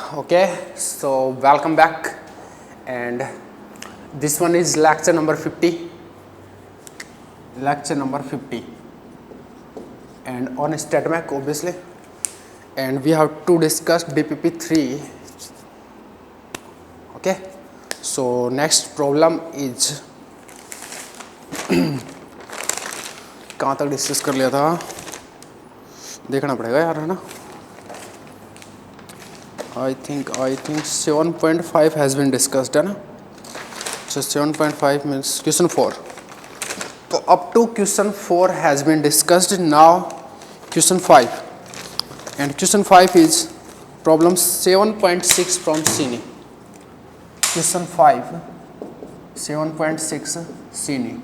Okay, so welcome back, and this one is lecture number 50. Lecture number 50, and on StatMech obviously, and we have to discuss DPP3. Okay, so next problem is कहाँ तक discuss कर लिया था, देखना पड़ेगा यार, है ना. I think 7.5 has been discussed, है ना. So 7.5 means question 4. So up to question 4 has been discussed. Now question 5, and question 5 is problem 7.6 from CNE. Question 5 7.6 CNE.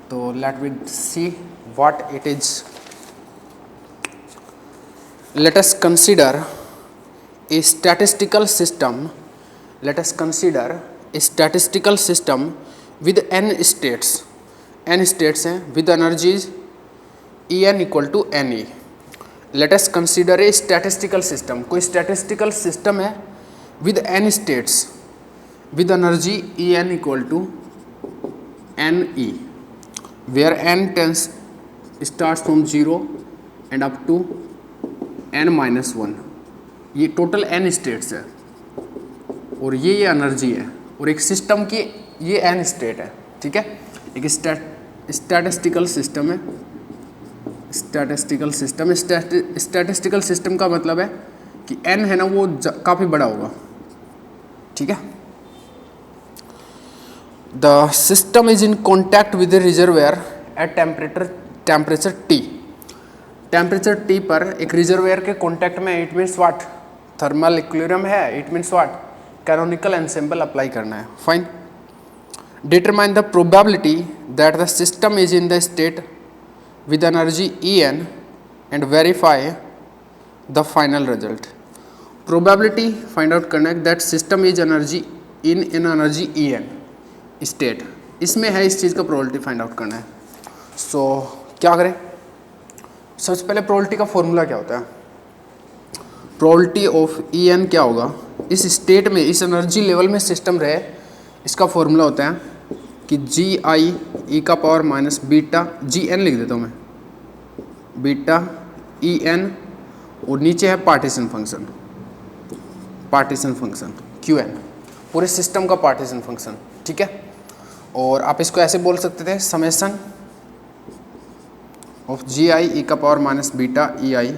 So let me see what it is. Let us consider a statistical system. Let us consider a statistical system with n states. n states हैं with energies En equal to Ne. Let us consider a statistical system. कोई statistical system है with n states with energy En equal to Ne, where n tends starts from 0 and up to n minus 1. ये total n states है और ये energy है, और एक system की ये n स्टेट है. ठीक है, एक स्टैटिस्टिकल सिस्टम है. स्टैटिस्टिकल सिस्टम का मतलब है कि n है ना वो काफ़ी बड़ा होगा. ठीक है. The system is in contact with the reservoir at temperature T. Temperature T पर एक रिजर्वेयर के कॉन्टैक्ट में, it means what, thermal equilibrium है, it means what, canonical ensemble apply करना है. Fine. Determine the probability that the system is in the state with energy En and verify the final result. Probability find out करना है that system is energy in energy En state. इसमें है इस चीज़ का probability find out करना है. सो क्या करें. सबसे पहले प्रोबेबिलिटी का फॉर्मूला क्या होता है. प्रोबेबिलिटी ऑफ En क्या होगा, इस स्टेट में, इस एनर्जी लेवल में सिस्टम रहे, इसका फॉर्मूला होता है कि GI e⁻ बीटा, Gn लिख देता हूँ मैं, बीटा En, और नीचे है पार्टीशन फंक्शन Qn, पूरे सिस्टम का पार्टीशन फंक्शन. ठीक है. और आप इसको ऐसे बोल सकते थे, summation of GI e⁻ beta EI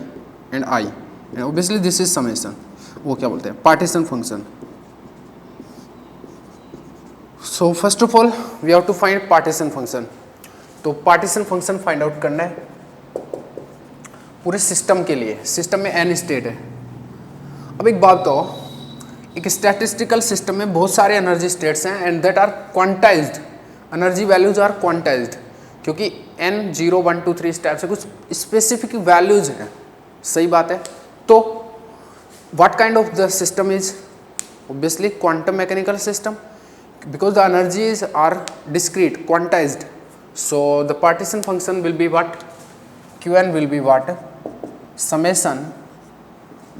and I, and obviously this is summation. वो क्या बोलते हैं, partition function. So first of all we have to find partition function. तो पार्टीशन फंक्शन फाइंड आउट करना है पूरे सिस्टम के लिए. सिस्टम में n स्टेट है. अब एक बात तो, एक स्टैटिस्टिकल सिस्टम में बहुत सारे एनर्जी स्टेट्स हैं and that are quantized. Energy values are quantized, क्योंकि n 0 1 2 3 इस टाइप से कुछ स्पेसिफिक वैल्यूज हैं. सही बात है. तो what kind of the system is, obviously quantum mechanical system, because the energies are discrete, quantized. So the partition function will be what, Qn will be what, summation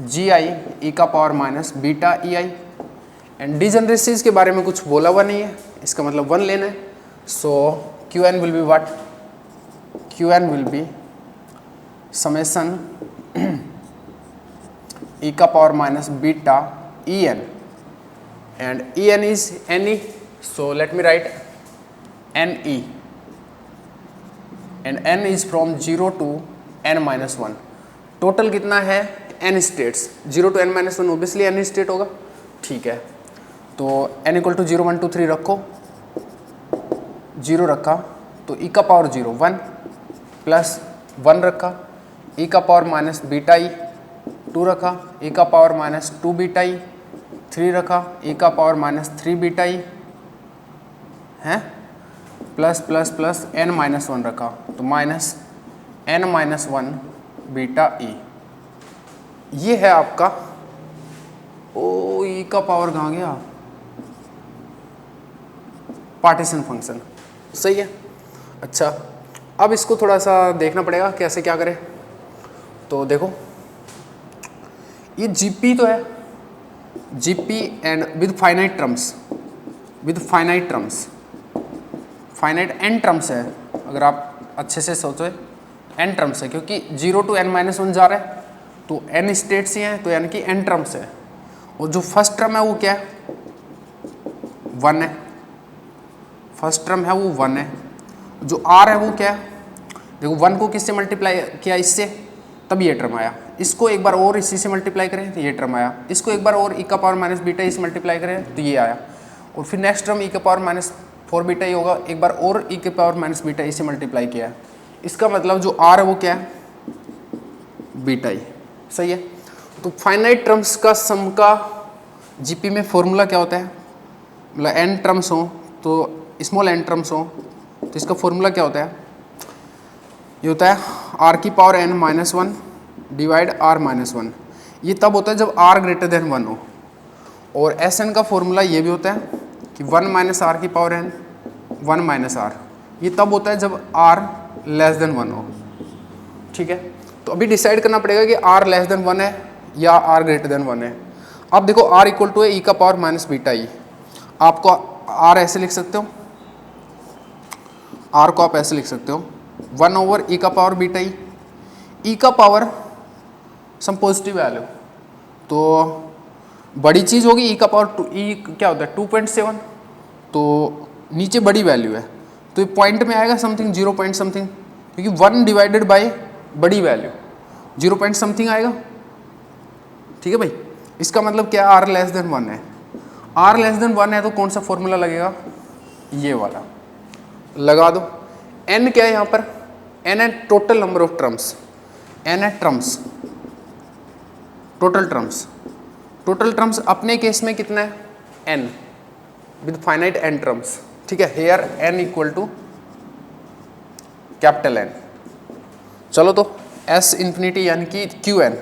GI e⁻ beta EI. And degeneracies के बारे में कुछ बोला हुआ नहीं है, इसका मतलब 1 लेना है. सो Qn will be what? Qn will be summation e⁻ beta En, and En is Ne, so let me write Ne, and n is from 0 to n minus 1. Total कितना है, n states, 0 to n minus 1 obviously n state होगा. ठीक है. तो n equal to 0 1 2 3 रखो, 0 रखा तो e⁻0 1 plus 1 रखा, e⁻ बीटा ई 2 रखा, e⁻ 2 बीटा ई 3 रखा, e⁻3 बीटा ई है, plus plus plus n minus 1 रखा, तो माइनस n माइनस 1 बीटा ई. ये है आपका, ओ ई का पावर कहाँ गया, पार्टीशन फंक्शन. सही है. अच्छा, अब इसको थोड़ा सा देखना पड़ेगा कैसे क्या करें. तो देखो, ये Gp तो है, GP and with finite terms, finite n terms है, अगर आप अच्छे से सोचो एन टर्म्स है, क्योंकि 0 to n-1 जा रहा है तो n स्टेट्स ही हैं, तो यानी कि n टर्म्स है। और जो फर्स्ट टर्म है वो क्या है, 1 है, फर्स्ट टर्म है वो 1 है। जो r है वो क्या है, देखो 1 को किससे मल्टीप्लाई किया, इससे, तब ये टर्म आया। इसको एक बार और इसी से मल्टीप्लाई करें तो ये टर्म आया। इसको एक बार और e का पावर माइनस बीटा इसे मल्टीप्लाई करें तो ये आया। और फिर नेक्स्ट टर्म e का पावर माइनस 4 बीटा ही होगा, एक बार और e के पावर माइनस बीटा इसे मल्टीप्लाई किया है। इसका मतलब जो r है वो क्या है, बीटा ही, सही है। तो फाइनाइट टर्म्स का सम का जीपी में फॉर्मूला क्या होता है, मतलब n टर्म्स हो तो स्मॉल n टर्म्स हो तो इसका फॉर्मूला क्या होता है, ये होता है r की पावर n-1 डिवाइड r-1। ये तब होता है जब r ग्रेटर देन 1 हो। और Sn का फॉर्मूला ये भी होता है कि 1 माइनस आर की पावर n 1 माइनस आर, ये तब होता है जब r लेस देन 1 हो। ठीक है, तो अभी डिसाइड करना पड़ेगा कि r लेस देन 1 है या r ग्रेटर देन 1 है। अब देखो r इक्वल टू है e का पावर माइनस बीटा ई, आपको r ऐसे लिख सकते हो, r को आप ऐसे लिख सकते हो 1 ओवर e का पावर बीटा ई, e का पावर सम पॉजिटिव वैल्यू, तो बड़ी चीज़ होगी e का पावर e क्या होता है 2.7, तो नीचे बड़ी वैल्यू है तो ये पॉइंट में आएगा समथिंग 0 पॉइंट समथिंग, क्योंकि 1 डिवाइडेड बाय बड़ी वैल्यू 0 पॉइंट समथिंग आएगा। ठीक है भाई, इसका मतलब क्या है, r लेस देन 1 है, r लेस देन 1 है तो कौन सा फॉर्मूला लगेगा, ये वाला लगा दो। n क्या है यहाँ पर, n है total number of terms, n है टर्म्स, टोटल टर्म्स अपने केस में कितना है, n with finite n terms. ठीक है, here n equal to capital N। चलो तो s इंफिनिटी यानी कि Qn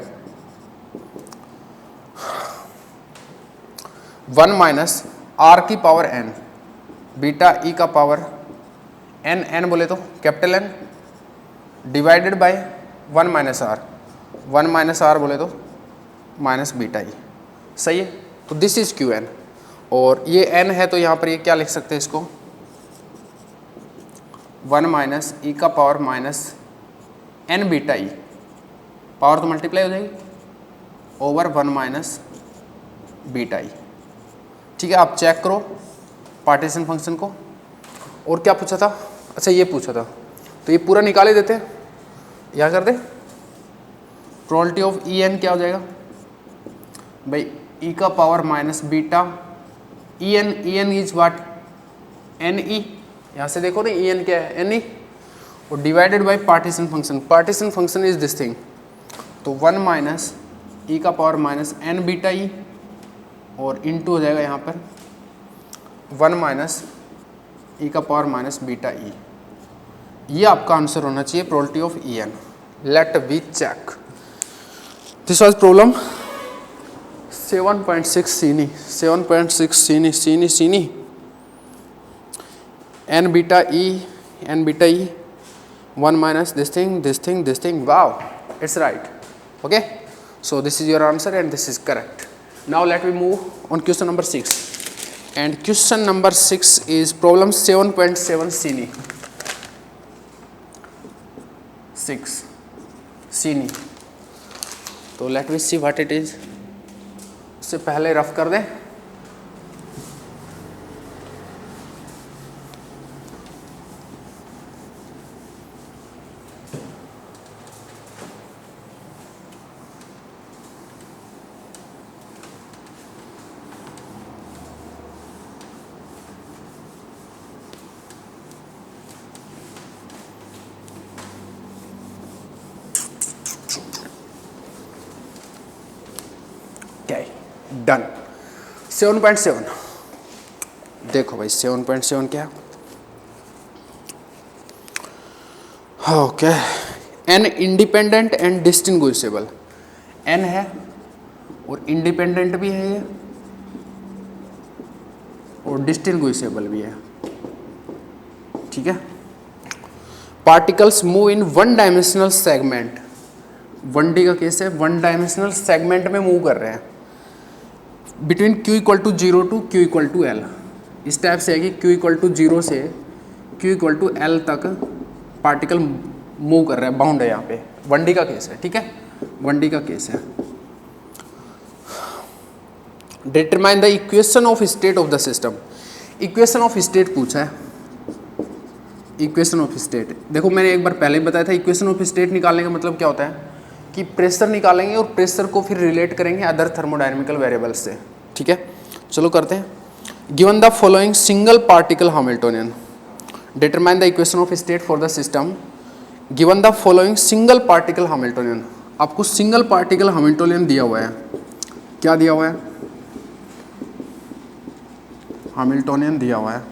1 माइनस r की पावर n बीटा e का पावर n बोले तो capital N divided by 1 minus r बोले तो माइनस बीटा ई, सही है। तो दिस इज Qn और ये n है तो यहाँ पर ये क्या लिख सकते हैं इसको 1 माइनस ई का पावर माइनस n बीटा ई, पावर तो मल्टीप्लाई हो जाएगी ओवर 1 माइनस बीटा ई। ठीक है, आप चेक करो पार्टीशन फंक्शन को। और क्या पूछा था, अच्छा ये पूछा था, तो ये पूरा निकाले देते हैं, क्या कर दे, प्रोबेबिलिटी ऑफ ई एन क्या हो जाएगा भाई, e का power minus beta e n is what n e, यहाँ से देखो ना ई एन क्या है एन ई, और divided by partition function is this thing, तो 1 माइनस ई का power minus N beta E और इनटू हो जाएगा यहाँ पर 1 माइनस ई का पावर माइनस बीटा ई। ये आपका आंसर होना चाहिए probability of E N. Let we check, this was problem 7.6 सीनी n beta e 1 minus this thing, wow, it's right. Okay, so this is your answer and this is correct. Now let me move on question number 6, and question number 6 is problem 7.7 सीनी। तो let me see what it is, उससे पहले rough कर दें। Done. 7.7 देखो भाई 7.7 क्या है, okay, N independent and distinguishable, N है और इंडिपेंडेंट भी है ये और डिस्टिंग्विशेबल भी है। ठीक है, particles move in one dimensional segment, 1D का केस है, वन डायमेंशनल सेगमेंट में मूव कर रहे हैं। Between Q equal to 0 to Q equal to L। इस टाइप से है कि Q इक्वल टू 0 से Q इक्वल टू L तक पार्टिकल मूव कर रहा है, बाउंड है यहाँ पे। 1D का केस है, ठीक है, 1D का केस है। Determine the equation of state of the system. Equation of state पूछा है, इक्वेशन ऑफ स्टेट। देखो मैंने एक बार पहले ही बताया था, इक्वेशन ऑफ स्टेट निकालने का मतलब क्या होता है कि प्रेशर निकालेंगे और प्रेशर को फिर रिलेट करेंगे अदर थर्मोडायनेमिकल वेरिएबल्स से, ठीक है। चलो करते हैं। Given the following single particle Hamiltonian, determine the equation of state for the system given the following single particle Hamiltonian. आपको सिंगल पार्टिकल हैमिल्टोनियन दिया हुआ है, क्या दिया हुआ है, हैमिल्टोनियन दिया हुआ है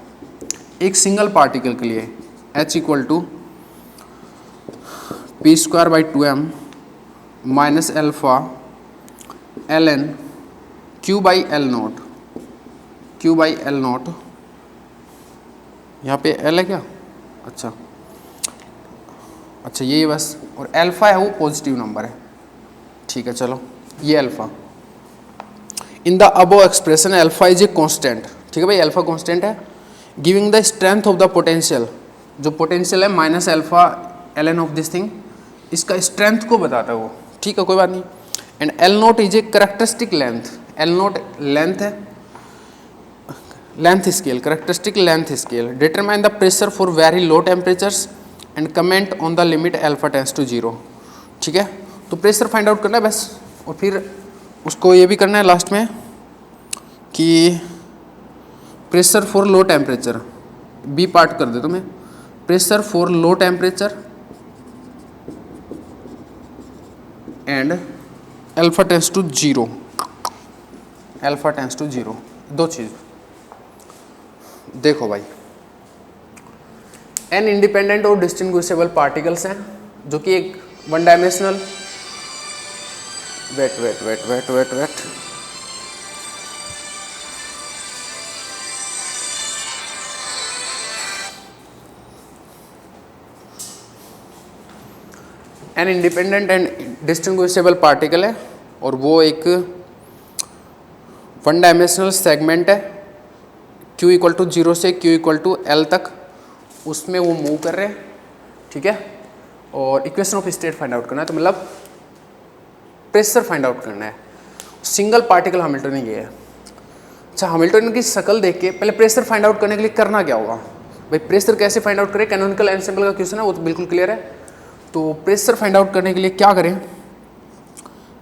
एक सिंगल पार्टिकल के लिए, H equal to P square by 2m minus alpha ln Q by L naught, Q by L naught, यहाँ पे L है क्या, अच्छा अच्छा ये बस, और अल्फा है वो पॉजिटिव नंबर है, ठीक है। चलो ये alpha in the above expression alpha is a constant, ठीक है भाई, अल्फा कांस्टेंट है। Giving the strength of the potential, जो पोटेंशियल है minus alpha ln of this thing, इसका स्ट्रेंथ को बताता है वो, ठीक है, कोई बात नहीं। And L naught is a characteristic length, L naught length है, length scale, characteristic length scale. Determine the pressure for very low temperatures and comment on the limit alpha tends to 0, ठीक है। तो प्रेशर फाइंड आउट करना है बस, और फिर उसको ये भी करना है लास्ट में कि pressure for low temperature, B part कर दे तो मैं, pressure for low temperature and alpha tends to 0, alpha tends to 0, दो चीज़ देखो भाई। एन इंडिपेंडेंट और डिस्टिंग्विशेबल पार्टिकल्स हैं जो कि एक one dimensional, wait wait wait wait wait wait N independent and distinguishable particle है, और वो एक वन डायमेंशनल सेगमेंट है, Q इक्वल टू 0 से Q इक्वल टू L तक, उसमें वो मूव कर रहे हैं, ठीक है। और equation of state find out करना है, तो मतलब प्रेशर फाइंड आउट करना है। सिंगल पार्टिकल हैमिल्टोनियन ये है। अच्छा, हैमिल्टोनियन की शक्ल देख के पहले प्रेशर फाइंड आउट करने के लिए करना क्या होगा भाई, प्रेशर कैसे फाइंड आउट करें, कैनोनिकल एनसेम्बल का क्वेश्चन है, वो तो बिल्कुल क्लियर है। तो प्रेशर फाइंड आउट करने के लिए क्या करें,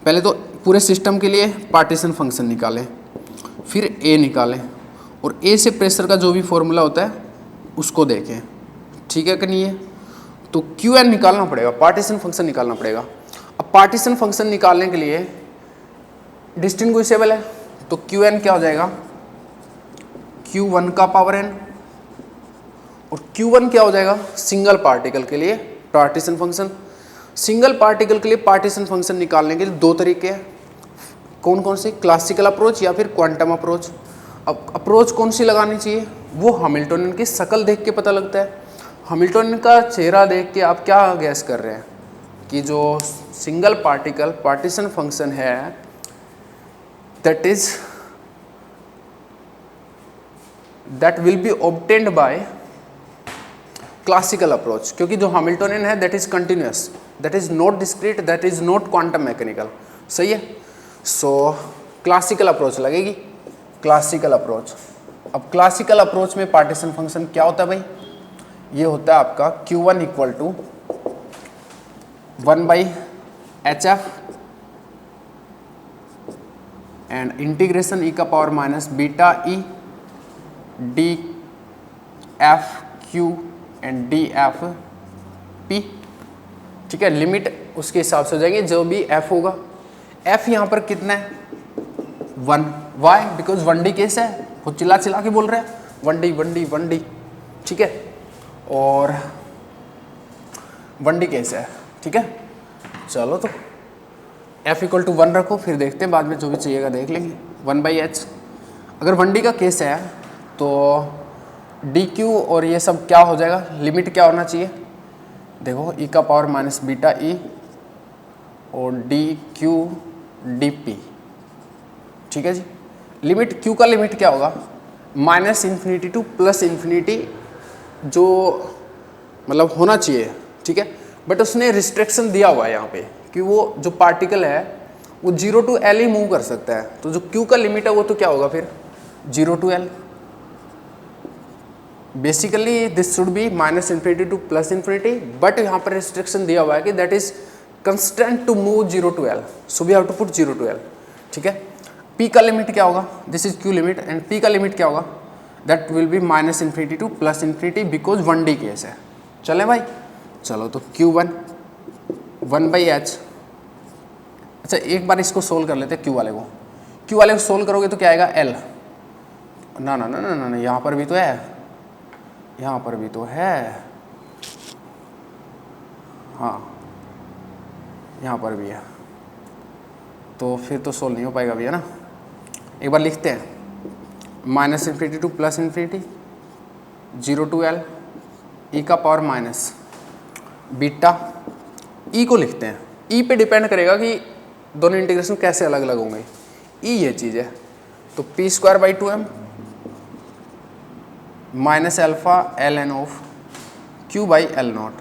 पहले तो पूरे सिस्टम के लिए पार्टीशन फंक्शन निकालें, फिर ए निकालें, और ए से प्रेशर का जो भी फॉर्मूला होता है उसको देखें, ठीक है कि नहीं है। तो क्यू एन निकालना पड़ेगा, पार्टीशन फंक्शन निकालना पड़ेगा। अब पार्टीशन फंक्शन निकालने के लिए डिस्टिंग्विशेबल है, तो क्यू एन क्या हो जाएगा, Q1 का पावर n, और Q1 क्या हो जाएगा सिंगल पार्टिकल के लिए पार्टीशन फंक्शन। सिंगल पार्टिकल के लिए पार्टीशन फंक्शन निकालने के लिए दो तरीके हैं, कौन कौन से, क्लासिकल अप्रोच या फिर क्वांटम अप्रोच। अब अप्रोच कौन सी लगानी चाहिए, वो हैमिल्टोनियन की शक्ल देख के पता लगता है। हैमिल्टोनियन का चेहरा देख के आप क्या गैस कर रहे हैं कि जो सिंगल पार्टिकल पार्टीशन फंक्शन है that will be obtained by classical approach, क्योंकि जो हैमिल्टोनियन है that is continuous, that is not discrete, that is not quantum mechanical, सही है। सो क्लासिकल अप्रोच लगेगी, क्लासिकल अप्रोच। अब क्लासिकल अप्रोच में partition function क्या होता है भाई, ये होता है आपका Q1 equal to 1/HF and integration e का power minus beta E D F Q and D F P, ठीक है। लिमिट उसके हिसाब से हो जाएंगे, जो भी f होगा। f यहाँ पर कितना है 1, वाई बिकॉज 1D केस है, वो चिल्ला चिल्ला के बोल रहे हैं 1D 1D 1D, ठीक है, और 1D केस है, ठीक है। चलो तो f इक्वल टू 1 रखो, फिर देखते हैं बाद में जो भी चाहिएगा देख लेंगे। 1/h अगर 1D का केस है तो dq और ये सब क्या हो जाएगा, लिमिट क्या होना चाहिए, देखो e का पावर माइनस बीटा ई और dq dp, ठीक है जी। लिमिट क्यू का लिमिट क्या होगा, -∞ टू +∞, जो मतलब होना चाहिए, ठीक है। बट उसने रिस्ट्रिक्शन दिया हुआ है यहाँ पे कि वो जो पार्टिकल है वो 0 टू L ही मूव कर सकता है। तो जो Q का लिमिट है वो तो क्या होगा फिर 0 to L। Basically this should be -∞ to +∞, but यहाँ पर रिस्ट्रिक्शन दिया हुआ है कि that is constant to move 0 to L, so we have to put 0 to L, ठीक है। P का लिमिट क्या होगा, this is Q limit, and P का लिमिट क्या होगा, that will be -∞ to +∞, because 1D case है। चले भाई, चलो तो Q1 1/h। अच्छा एक बार इसको सोल्व कर लेते हैं, Q वाले को सोल्व करोगे तो क्या आएगा L, ना ना ना ना ना, यहाँ पर भी तो है, यहाँ पर भी तो है, हाँ यहाँ पर भी है, तो फिर तो सोल्व नहीं हो पाएगा भैया ना। एक बार लिखते हैं, -∞ टू +∞, 0 टू L, e का पावर माइनस बीटा, e को लिखते हैं, e पे डिपेंड करेगा कि दोनों इंटीग्रेशन कैसे अलग अलग होंगे। e ये चीज़ है, तो p²/2m minus alpha ln of Q/L0,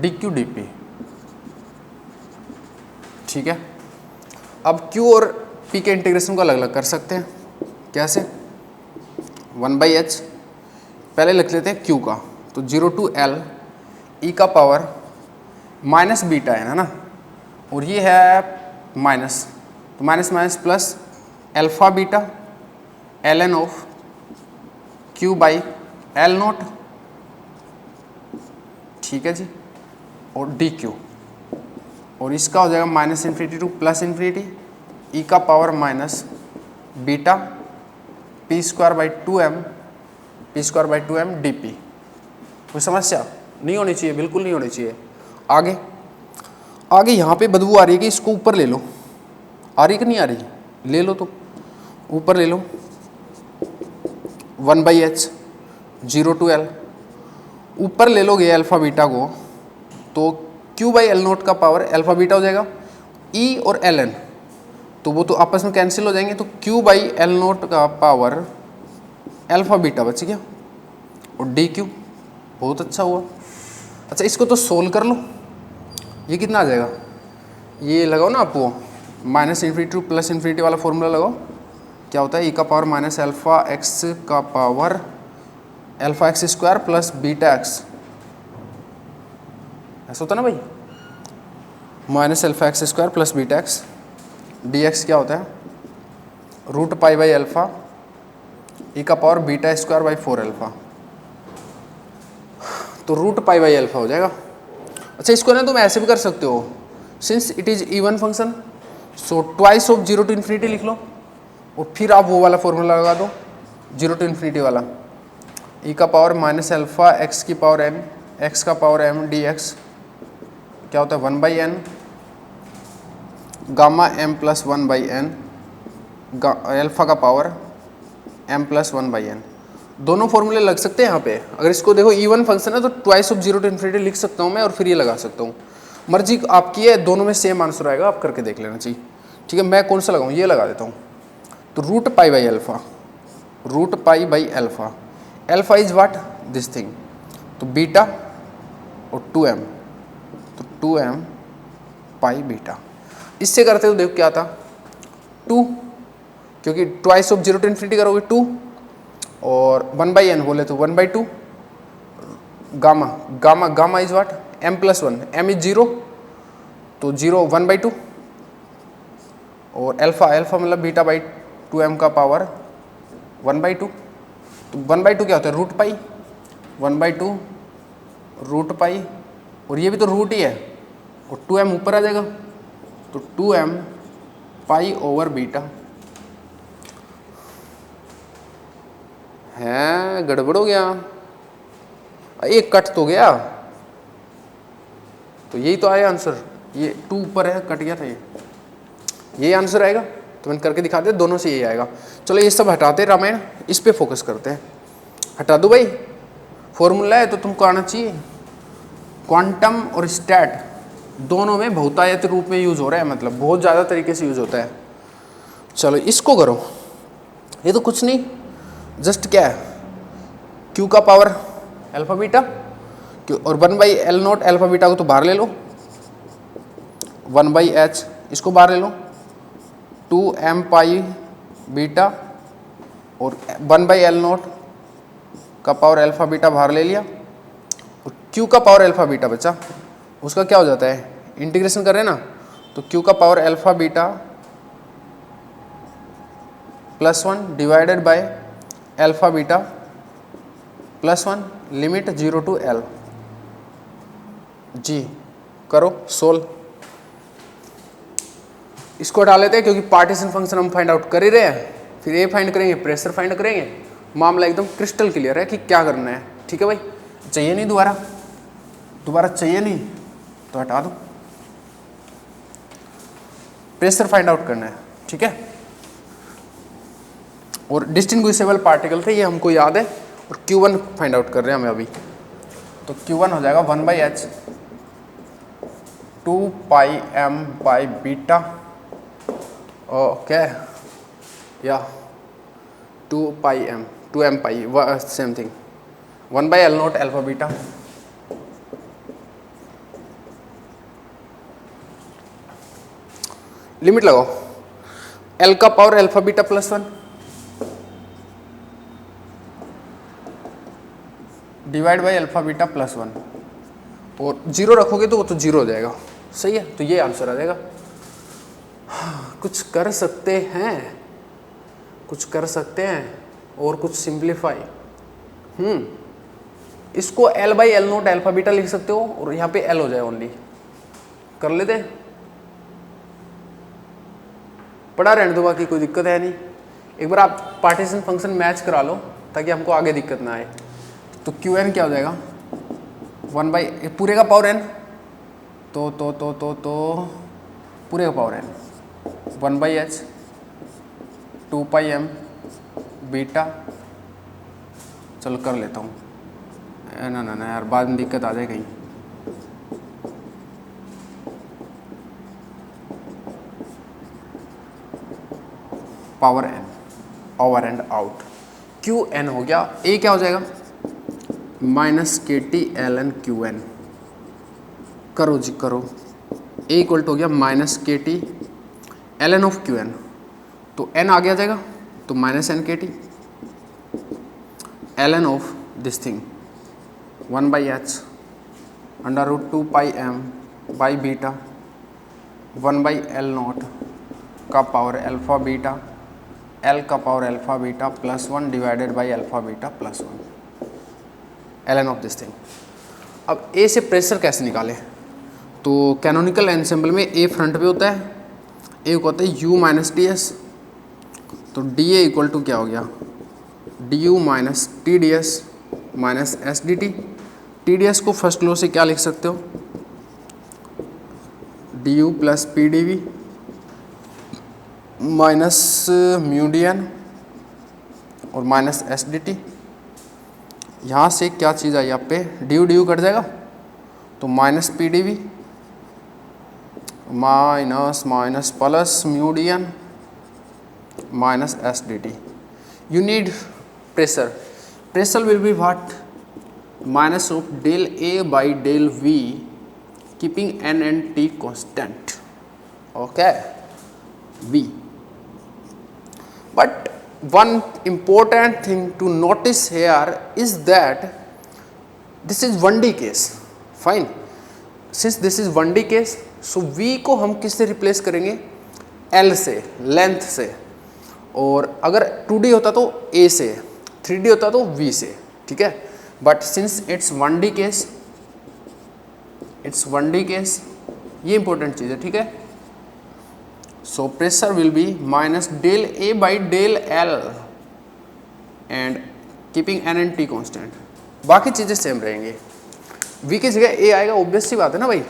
dq dp, ठीक है। अब Q और P के इंटीग्रेशन को अलग अलग कर सकते हैं, कैसे, 1/h पहले लिख लेते हैं Q का, तो 0 टू L e का पावर माइनस बीटा है ना, और ये है माइनस, तो minus minus plus alpha beta ln of Q/L0, ठीक है जी, और dq, और इसका हो जाएगा -∞ टू +∞, e का power minus beta p²/2m dp। कोई समस्या नहीं होनी चाहिए, बिल्कुल नहीं होनी चाहिए। आगे आगे यहाँ पे बदबू आ रही है कि इसको ऊपर ले लो, आ रही कि नहीं आ रही, ले लो, तो ऊपर ले लो, 1/h 0 टू L, ऊपर ले लोगे अल्फा बीटा को तो Q/L0 का पावर अल्फा बीटा हो जाएगा, E और ln तो वो तो आपस में कैंसिल हो जाएंगे, तो Q/L0 का पावर अल्फा बीटा बच गया, और dq, बहुत अच्छा हुआ। अच्छा इसको तो सोल्व कर लो, ये कितना आ जाएगा, ये लगाओ ना आप, वो -∞ टू +∞ वाला फॉर्मूला लगाओ, क्या होता है, e का पावर माइनस अल्फा x का power alpha x² plus beta x, ऐसा होता है ना भाई, minus alpha x² plus beta x, dx क्या होता है, √π/α e का पावर β²/4 अल्फा, तो √π/α हो जाएगा। अच्छा इसको ना तुम ऐसे भी कर सकते हो, since it is even function, so twice of 0 to ∞ लिख लो, और फिर आप वो वाला फॉर्मूला लगा दो 0 टू ∞ वाला, e का पावर माइनस अल्फा x की पावर n x का पावर m dx क्या होता है, 1/n gamma m plus 1/n alpha का पावर m प्लस 1/n। दोनों फॉर्मूले लग सकते हैं यहाँ पे। अगर इसको देखो इवन फंक्शन है तो ट्वाइस ऑफ 0 टू ∞ लिख सकता हूँ मैं, और फिर ये लगा सकता हूँ, मर्जी आपकी है, दोनों में सेम आंसर आएगा, आप करके देख लेना चाहिए, ठीक है। मैं कौन सा लगाऊँ, ये लगा देता हूँ, तो √π/α, √π/α, alpha is what, this thing, तो बीटा और 2m, तो 2m π बीटा, इससे करते हो देखो क्या था 2, क्योंकि ट्वाइस ऑफ 0 टू ∞ करोगे 2, और 1/n बोले तो 1/2, gamma gamma gamma is what, m plus 1, m is 0, तो 0 1/2, और अल्फा अल्फा मतलब β/2m का पावर 1/2, तो 1/2 क्या होता है, √π, 1/2 √π, और ये भी तो रूट ही है, और 2m ऊपर आ जाएगा, तो 2m π/β है। गड़बड़ हो गया, एक कट तो गया, तो यही तो आया आंसर, ये 2 ऊपर है, कट गया था, ये आंसर आएगा, तो मैंने करके दिखा दिया, दोनों से यही आएगा। चलो ये सब हटाते हैं, रामायण इस पे फोकस करते हैं, हटा दो भाई, फॉर्मूला है तो तुमको आना चाहिए, क्वांटम और स्टैट दोनों में बहुतायत रूप में यूज हो रहा है, मतलब बहुत ज़्यादा तरीके से यूज होता है। चलो इसको करो, ये तो कुछ नहीं, जस्ट क्या है, क्यू का पावर अल्फा बीटा, और 1/L0 अल्फा बीटा को तो बाहर ले लो, 1/h इसको बाहर ले लो, 2m पाई बीटा और 1/L0 का पावर अल्फा बीटा बाहर ले लिया, और q का पावर अल्फा बीटा बचा, उसका क्या हो जाता है, इंटीग्रेशन कर रहे हैं ना, तो q का power alpha beta +1 divided by alpha beta +1 limit 0 to L। जी करो सोल्व, इसको हटा लेते हैं क्योंकि पार्टीशन फंक्शन हम फाइंड आउट कर ही रहे हैं, फिर ये फाइंड करेंगे, प्रेशर फाइंड करेंगे, मामला एकदम क्रिस्टल क्लियर है कि क्या करना है। ठीक है भाई, चाहिए नहीं दोबारा चाहिए नहीं तो हटा दो, प्रेशर फाइंड आउट करना है। ठीक है, और डिस्टिंग्विशेबल पार्टिकल थे ये हमको याद है, और Q1 फाइंड आउट कर रहे हैं हमें अभी, तो Q1 हो जाएगा 1/h 2πm by beta, okay, या 2m पाई same thing, 1/L0 alpha beta, limit लगाओ, L का power alpha beta +1 divide by alpha beta +1, और 0 रखोगे तो वो तो 0 हो जाएगा। सही है, तो ये आंसर आ जाएगा। कुछ कर सकते हैं और कुछ सिंप्लीफाई, इसको L/L0 अल्फा बीटा लिख सकते हो, और यहाँ पे L हो जाए ओनली, कर लेते हैं, पढ़ा रहने दो, बाकी कोई दिक्कत है नहीं। एक बार आप पार्टीशन फंक्शन मैच करा लो ताकि हमको आगे दिक्कत ना आए। तो Qn क्या हो जाएगा, 1 पूरे का पावर n, तो पूरे का power n 1/h 2πm beta, चलो कर लेता हूँ, ना यार बाद में दिक्कत आ जाए कहीं, power n over and out, Qn हो गया, a क्या हो जाएगा -kT ln Qn, करो जी करो, a इक्वल टू हो गया -kT ln ऑफ Qn, तो n आगे आ जाएगा तो -nkT ln of this thing 1/h √2πm by beta 1/L0 का पावर अल्फा बीटा, L का power alpha beta +1 divided by alpha beta +1 ln of this thing. अब A से pressure कैसे निकालें, तो कैनोनिकल एनसेम्बल में A फ्रंट पे होता है, A को होता है U - TS, तो dA इक्वल टू क्या हो गया, du - TdS - SDT। TdS को फर्स्ट लॉ से क्या लिख सकते हो, du + PdV माइनस म्यूडियन और माइनस SDT। यहाँ से क्या चीज़ आई आप पे, ड्यू कट जाएगा तो -PdV माइनस प्लस म्यूडियन minus SDT। You need pressure will be what, minus of del A by del V keeping n and T constant, okay V। But one important thing to notice here is that this is 1D case, fine, since this is 1D case, so V को हम किससे replace करेंगे, L से, length से, और अगर 2D होता तो A से, 3D होता तो V से, ठीक है। But since it's 1D case, ये इंपॉर्टेंट चीज़ है, ठीक है। So pressure will be minus del A by del L and keeping n and T constant, बाकी चीज़ें सेम रहेंगी। V की जगह A आएगा, ऑब्वियस सी बात है ना भाई।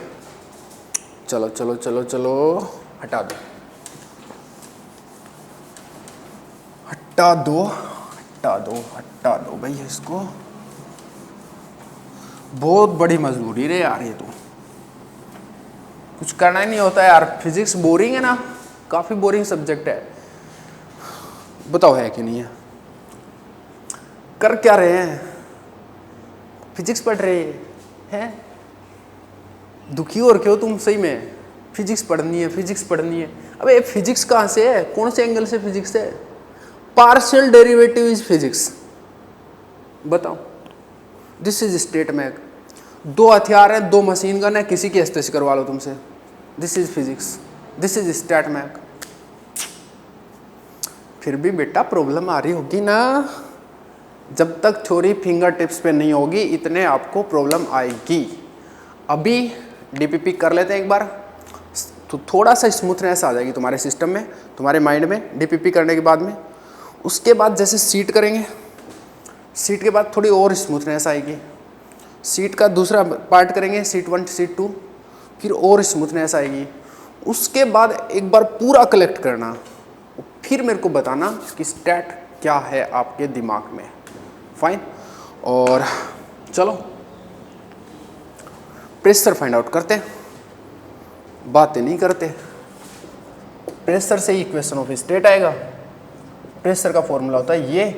चलो चलो चलो चलो हटा दो हटा दो हटा दो हटा दो भाई, इसको बहुत बड़ी मजबूरी रे यार ये तो। कुछ करना ही नहीं होता यार। फिजिक्स बोरिंग है ना, काफ़ी बोरिंग सब्जेक्ट है। बताओ है कि नहीं है? कर क्या रहे हैं? फिजिक्स पढ़ रहे हैं? दुखी हो रखे हो तुम सही में? फिजिक्स पढ़नी है, फिजिक्स पढ़नी है। अबे फिजिक्स कहाँ से है? कौन से एंगल से फिजिक्स है? Partial derivative is physics. बताओ। This is state mech. दो हथियार है, दो मशीन गन है, किसी की एस्टेसी करवा लो तुमसे। This is physics, this is state mech. फिर भी बेटा प्रॉब्लम आ रही होगी ना। जब तक थ्योरी फिंगर टिप्स पे नहीं होगी इतने आपको प्रॉब्लम आएगी। अभी डीपीपी कर लेते हैं एक बार, तो थोड़ा सा स्मूथनेस आ जाएगी तुम्हारे सिस्टम में, तुम्हारे माइंड में डीपीपी करने के बाद में। उसके बाद जैसे सीट करेंगे, सीट के बाद थोड़ी और स्मूथनेस आएगी। सीट का दूसरा पार्ट करेंगे, सीट 1 सीट 2, फिर और स्मूथनेस आएगी। उसके बाद एक बार पूरा कलेक्ट करना, फिर मेरे को बताना कि स्टैट क्या है आपके दिमाग में। फाइन। और चलो प्रेशर फाइंड आउट करते हैं, बातें नहीं करते। प्रेशर से ही इक्वेशन ऑफ स्टेट आएगा। प्रेशर का फॉर्मूला होता है ये,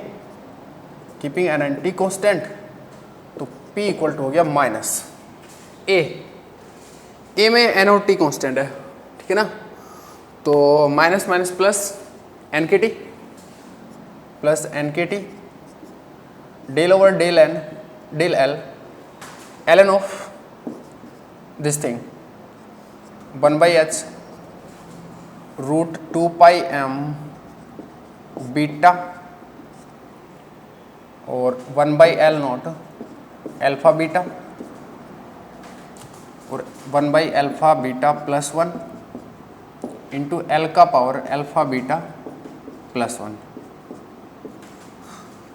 keeping N N T constant, तो P इक्वल टू हो गया माइनस ए में एन और टी कॉन्स्टेंट है, ठीक है ना। तो minus minus plus N K T plus N K T del over del N del L L N of this thing 1/h root 2 pi m beta और 1/L नॉट अल्फा बीटा और 1/अल्फा beta plus 1 into L का power alpha beta plus 1।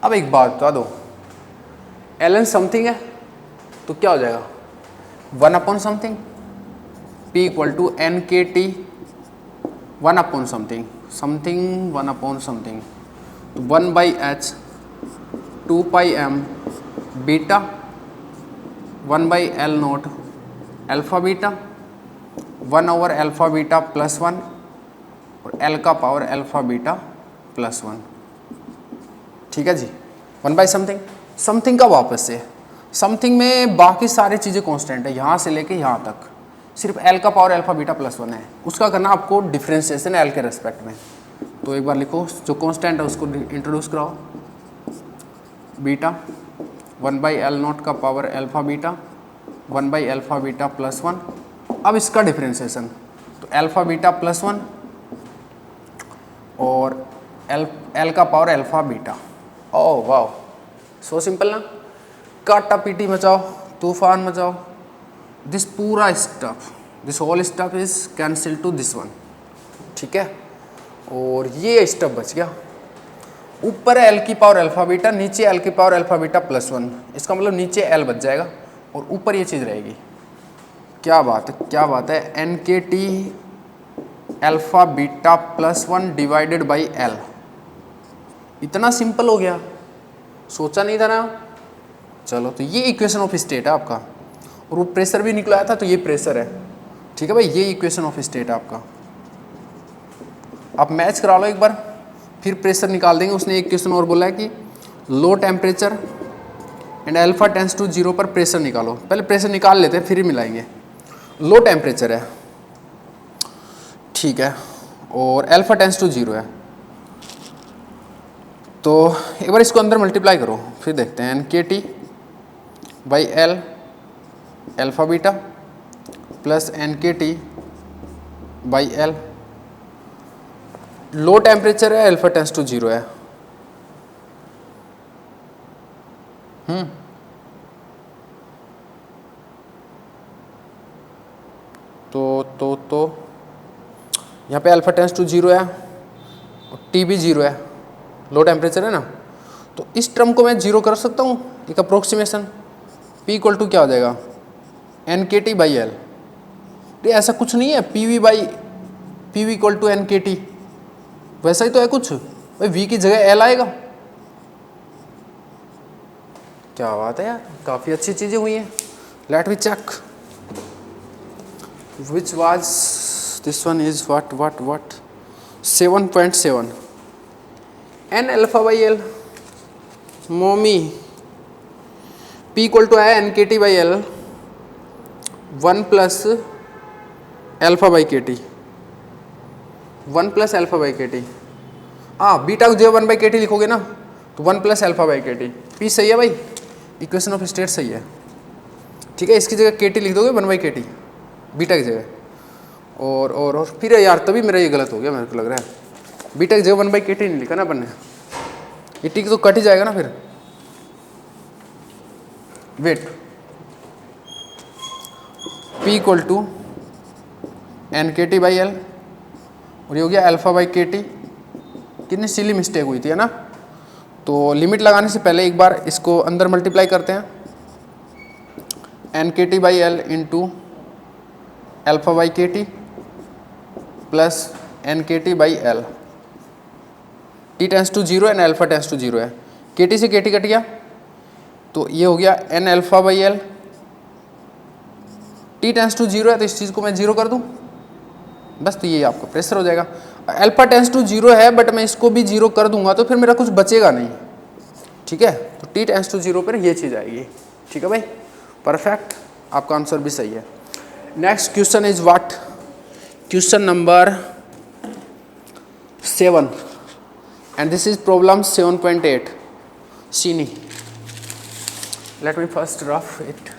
अब एक बात बता दो, ln something है तो क्या हो जाएगा? 1 upon something, P equal to N K T 1 upon something, something 1 upon something, तो 1/h 2 pi m beta 1/L naught alpha beta 1 over alpha beta plus 1 और L का पावर अल्फा बीटा प्लस 1। ठीक है जी। 1/समथिंग, समथिंग का वापस से, something में बाकी सारी चीज़ें कांस्टेंट है, यहाँ से लेके यहाँ तक सिर्फ L का पावर अल्फा बीटा प्लस 1 है। उसका करना आपको डिफ्रेंशिएशन L के रेस्पेक्ट में। तो एक बार लिखो, जो कांस्टेंट है उसको इंट्रोड्यूस कराओ। बीटा 1/L नॉट का पावर अल्फा बीटा 1/अल्फा बीटा प्लस 1। अब इसका डिफ्रेंशिएशन, तो अल्फा बीटा प्लस 1 और L का पावर अल्फा बीटा। ओह वाह, सो सिंपल ना। काटा पीटी मचाओ, तूफान मचाओ। दिस पूरा stuff, this whole stuff is cancel to this one, ठीक है। और ये स्टफ बच गया। ऊपर है L की पावर अल्फा बीटा, नीचे L की पावर अल्फा बीटा प्लस 1। इसका मतलब नीचे L बच जाएगा और ऊपर ये चीज़ रहेगी। क्या बात है, क्या बात है। N K T alpha beta plus 1 divided by L। इतना सिंपल हो गया, सोचा नहीं था ना। चलो, तो ये इक्वेशन ऑफ स्टेट है आपका, और वो प्रेशर भी निकला था, तो ये प्रेशर है, ठीक है भाई। ये इक्वेशन ऑफ स्टेट है आपका। आप मैच करा लो एक बार, फिर प्रेशर निकाल देंगे। उसने एक क्वेश्चन और बोला है कि low temperature and alpha tends to 0 पर प्रेशर निकालो। पहले प्रेशर निकाल लेते हैं, फिर ही मिलाएंगे। लो टेम्परेचर है, ठीक है, और अल्फा टेंस टू 0 है, तो एक बार इसको अंदर मल्टीप्लाई करो, फिर देखते हैं। N K T by L alpha beta plus N K T by L। Low temperature है, अल्फा टेंस टू 0 है। तो यहाँ पे अल्फा टेंस टू 0 है और टी भी 0 है, लो टेम्परेचर है ना। तो इस टर्म को मैं 0 कर सकता हूँ, एक अप्रोक्सीमेशन। P इक्वल टू क्या हो जाएगा? N K T by L। तो ऐसा कुछ नहीं है, P V equal to N K T, वैसा ही तो है कुछ भाई। V की जगह L आएगा। क्या बात है यार, काफ़ी अच्छी चीज़ें हुई हैं। Let me check. which was this one is what 7.7 n alpha by l मोमी p इक्वल टू है N K T by L 1 plus alpha by K T 1 plus alpha by K T. हाँ beta को जो 1 by K T लिखोगे ना तो 1 plus alpha by K T. P सही है भाई, इक्वेशन ऑफ स्टेट सही है, ठीक है। इसकी जगह के टी लिख दोगे 1 बाई के टी बीटा की जगह। और फिर यार तभी मेरा ये गलत हो गया, मेरे को लग रहा है बीटा की जगह 1 बाई के टी नहीं लिखा ना अपन ने, ये टी तो कट ही जाएगा ना फिर। Wait p equal to N K T by L और ये हो गया अल्फा बाई के टी। कितनी सिली मिस्टेक हुई थी है ना। तो लिमिट लगाने से पहले एक बार इसको अंदर मल्टीप्लाई करते हैं, N K T by L into alpha by K T plus N K T by L. T tends to 0 and alpha tends to 0 है, के टी से के टी कट गया तो ये हो गया N alpha by L. T tends to 0 है तो इस चीज़ को मैं 0 कर दूं बस, तो ये आपका प्रेशर हो जाएगा। अल्फा टेंस टू 0 है बट मैं इसको भी 0 कर दूंगा तो फिर मेरा कुछ बचेगा नहीं, ठीक है। तो टी टेंस टू 0 पर ये चीज़ आएगी, ठीक है भाई, परफेक्ट। आपका आंसर भी सही है। Next question is what, question number 7 and this is problem 7.8 Sini. Let me first rough it.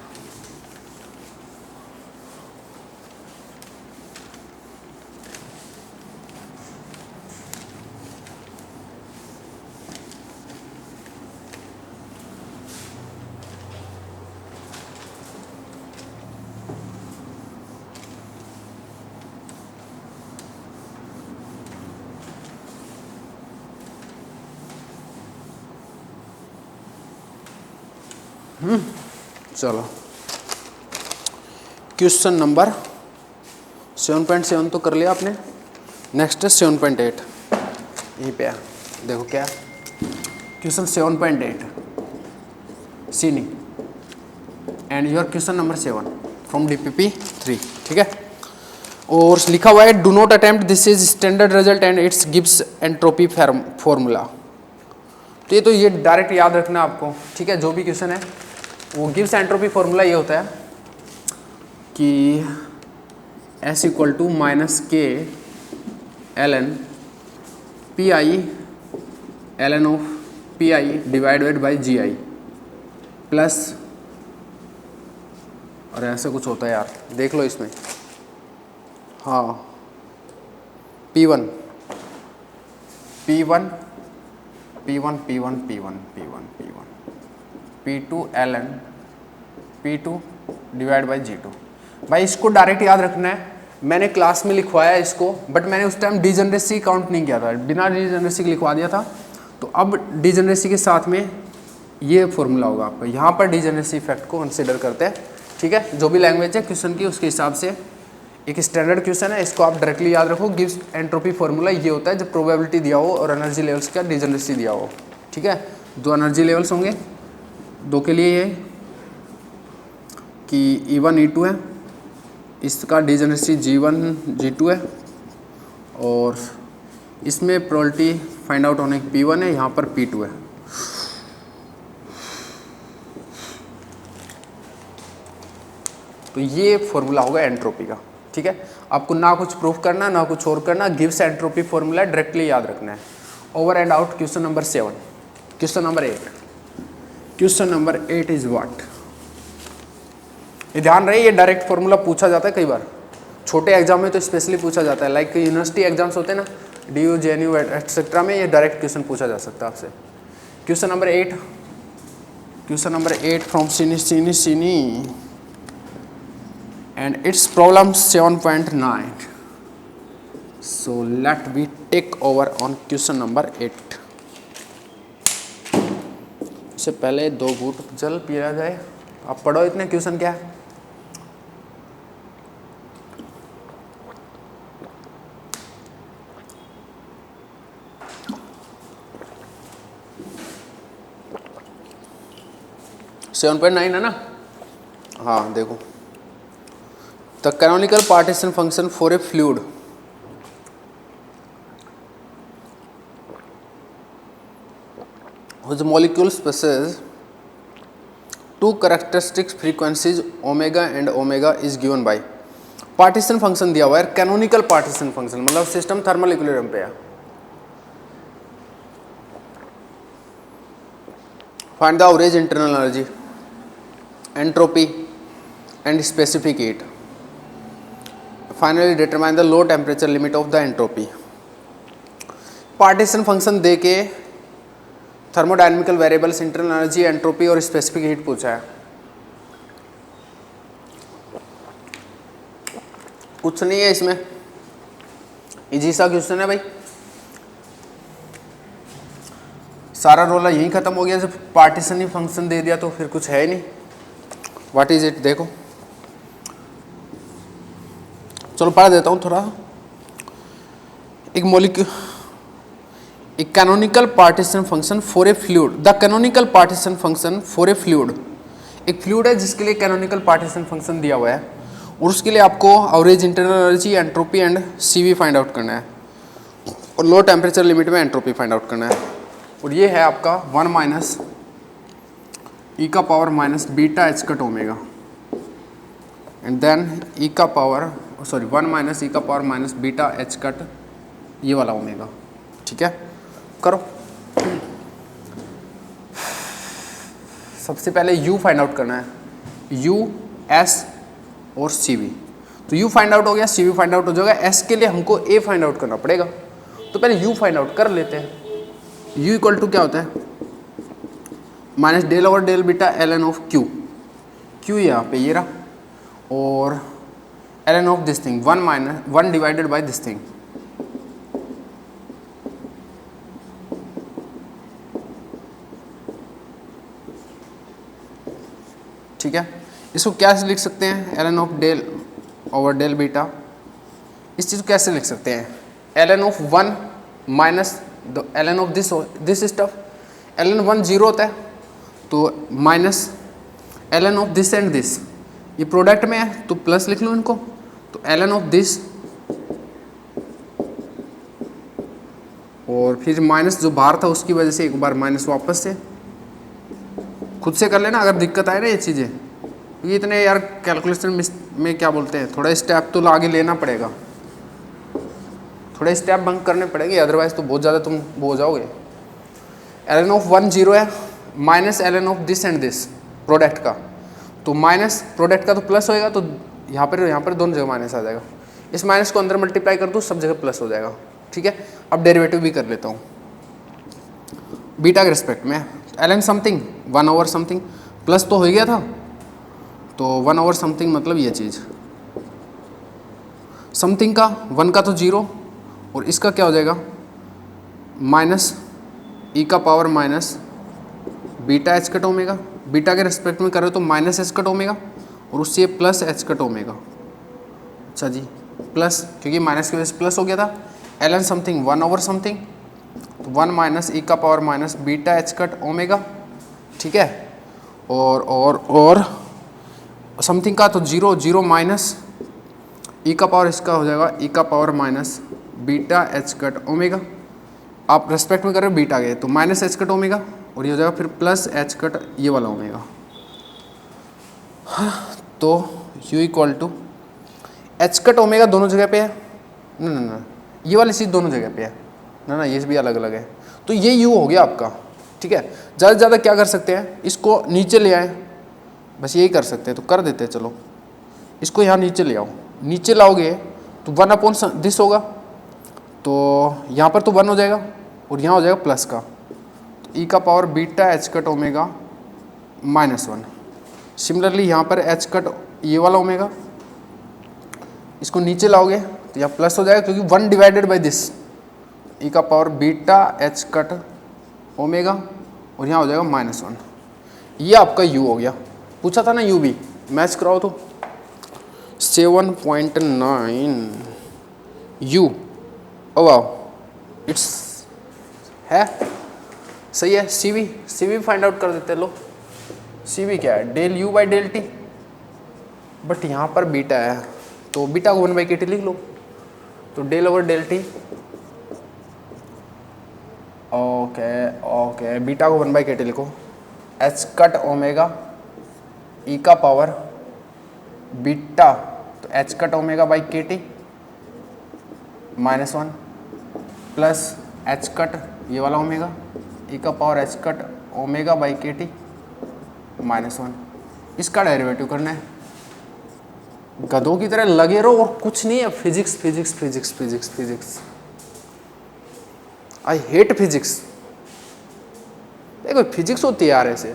चलो क्वेश्चन नंबर 7.7 तो कर लिया आपने। नेक्स्ट है 7.8, यहीं पे है, देखो क्या question 7.8 Sini and your question number 7 from DPP 3, ठीक है। और लिखा हुआ है do not attempt this is standard result and it's gives entropy formula. तो ये डायरेक्ट याद रखना आपको, ठीक है। जो भी क्वेश्चन है वो गिव्स एंट्रोपी फॉर्मूला ये होता है कि S equal to minus K ln P I ln of P I divided by G I plus, और ऐसा कुछ होता है यार, देख लो इसमें, हाँ P1 P1 P1 P1 P1 P1 P1 P2 ln P2 divide by G2। भाई इसको डायरेक्ट याद रखना है, मैंने क्लास में लिखवाया इसको बट मैंने उस टाइम डिजनरेसी काउंट नहीं किया था, बिना डिजनरेसी के लिखवा दिया था। तो अब डिजनरेसी के साथ में ये फॉर्मूला होगा आपका, यहाँ पर डिजनरेसी इफेक्ट को कंसिडर करते हैं, ठीक है। जो भी लैंग्वेज है क्वेश्चन की उसके हिसाब से एक स्टैंडर्ड क्वेश्चन है, इसको आप डायरेक्टली याद रखो। गिव्स एंट्रोपी फॉर्मूला ये होता है जब प्रोबेबिलिटी दिया हो और एनर्जी लेवल्स का डिजनरेसी दिया हो, ठीक है। 2 एनर्जी लेवल्स होंगे, 2 के लिए ये कि E1 E2 है, इसका डिजनरेसी G1 G2 है और इसमें प्रोबेबिलिटी फाइंड आउट होने की P1 है, यहाँ पर P2 है। तो ये फॉर्मूला होगा एंट्रोपी का, ठीक है। आपको ना कुछ प्रूफ करना ना कुछ और करना, गिव्स एंट्रोपी फॉर्मूला डायरेक्टली याद रखना है। Over and out question number 7। Question number 8, question number 8 is what. ये ध्यान रहे ये डायरेक्ट फॉर्मूला पूछा जाता है कई बार, छोटे एग्जाम में तो स्पेशली पूछा जाता है, लाइक यूनिवर्सिटी एग्जाम्स होते हैं ना, DU JNU एटसेट्रा में, ये डायरेक्ट क्वेश्चन पूछा जा सकता है आपसे। Question number 8, question number 8 from Sini and its problem 7.9. So let we take over on question number 8. इससे पहले 2 घूंट जल पिया जाए। आप पढ़ो इतने क्वेश्चन क्या है। सेवन 7.9 है ना, हाँ देखो the canonical partition function for a fluid whose molecules possess two characteristic frequencies omega and omega is given by. Partition function दिया हुआ है, कैनोनिकल पार्टीशन फंक्शन मतलब सिस्टम थर्मल इक्विलिब्रियम पे है। Find the average internal energy, entropy and specific heat. Finally determine the low temperature limit of the entropy. Partition function दे के thermodynamical variables, internal energy, entropy और specific heat पूछा है। कुछ नहीं है इसमें, इजी सा क्वेश्चन है भाई। सारा रोला यहीं खत्म हो गया, जब पार्टीशन ही फंक्शन दे दिया तो फिर कुछ है ही नहीं। व्हाट इज इट देखो, चलो पढ़ देता हूँ थोड़ा। एक molecule, a canonical partition function for a fluid, the canonical partition function for a fluid, एक फ्लूइड है जिसके लिए कैनोनिकल पार्टीशन फंक्शन दिया हुआ है और उसके लिए आपको average internal energy, entropy and CV find out करना है और लो टेम्परेचर लिमिट में एंट्रोपी फाइंड आउट करना है। और ये है आपका 1 माइनस ई का power minus beta H cut omega and then E का पावर 1 माइनस ई का power minus beta H cut ये वाला ओमेगा। ठीक है, करो। सबसे पहले U फाइंड आउट करना है, U, S और CV। तो U फाइंड आउट हो गया, CV फाइंड आउट हो जाएगा। S के लिए हमको A फाइंड आउट करना पड़ेगा, तो पहले U फाइंड आउट कर लेते हैं। U इक्वल टू क्या होता है, minus del over del beta ln of Q। Q यहाँ पे ये रहा और ln of this thing 1 divided by this thing. ठीक है, इसको क्या लिख सकते हैं, ln of del over del beta. इस चीज़ को कैसे लिख सकते हैं, ln of 1 minus ln of this stuff. ln 1 0 होता है तो minus ln of this and this, ये प्रोडक्ट में है तो प्लस लिख लो इनको। तो ln ऑफ दिस और फिर माइनस जो बाहर था उसकी वजह से एक बार माइनस वापस से खुद से कर लेना अगर दिक्कत आए ना ये चीज़ें, क्योंकि इतने यार कैलकुलेशन में क्या बोलते हैं, थोड़ा स्टेप तो आगे लेना पड़ेगा, थोड़े स्टेप बंक करने पड़ेंगे, अदरवाइज तो बहुत ज़्यादा तुम वो हो जाओगे। ln ऑफ 1 0 है minus ln of this and this product का, तो माइनस प्रोडक्ट का तो प्लस होएगा, तो यहाँ पर दोनों जगह माइनस आ जाएगा। इस माइनस को अंदर मल्टीप्लाई कर दूँ, सब जगह प्लस हो जाएगा। ठीक है, अब डेरिवेटिव भी कर लेता हूँ बीटा के रिस्पेक्ट में। ln something 1 over something, plus तो हो गया था तो 1 ओवर समथिंग मतलब ये चीज़, समथिंग का 1 का तो 0 और इसका क्या हो जाएगा माइनस ई का power minus beta H cut omega. Beta के रिस्पेक्ट में करें तो माइनस एच कट ओमेगा और उससे प्लस एच कट ओमेगा। अच्छा जी, प्लस क्योंकि माइनस की वजह से प्लस हो गया था। ln समथिंग 1 ओवर समथिंग, तो 1 माइनस ई का power minus beta H cut omega. ठीक है, और समथिंग का तो 0 माइनस ई का पावर इसका हो जाएगा ई का power minus beta H cut omega. आप रेस्पेक्ट में कर रहे हो बीटा गए तो माइनस एच कट ओमेगा और ये हो जाएगा फिर प्लस एच कट ये वाला ओमेगा। तो u equal to H cut omega दोनों जगह पे है ना, ये वाली चीज़ दोनों जगह पे है ना, ये भी अलग अलग है, तो ये u हो गया आपका। ठीक है, ज़्यादा से ज़्यादा क्या कर सकते हैं, इसको नीचे ले आए, बस यही कर सकते हैं, तो कर देते हैं। चलो इसको यहाँ नीचे ले आओ, नीचे लाओगे तो 1 अपॉन दिस होगा, तो यहाँ पर तो 1 हो जाएगा और यहाँ हो जाएगा प्लस का, तो ई का power beta H cut omega -1। Similarly यहाँ पर एच कट ये वाला ओमेगा, इसको नीचे लाओगे तो यहाँ प्लस हो जाएगा क्योंकि 1 डिवाइडेड बाई दिस, ई का power beta H cut omega और यहाँ हो जाएगा -1। ये आपका u हो गया। पूछा था ना u भी, मैच कराओ तो 7.9 u। ओ वाह, इट्स है सही है। CV फाइंड आउट कर देते लो। CV क्या है, del u by del T, but यहाँ पर बीटा है तो बीटा को 1/kt लिख लो, तो del over del T, okay beta को 1/kt लिखो, एच कट ओमेगा ई का पावर बीटा, तो H cut omega by K T -1 plus H cut ये वाला ओमेगा ई का power H cut omega by K T -1। इसका derivative करना है। गधों की तरह लगे रहो और कुछ नहीं है, physics physics physics physics physics. I hate physics. देखो फिजिक्स होती है यार ऐसे।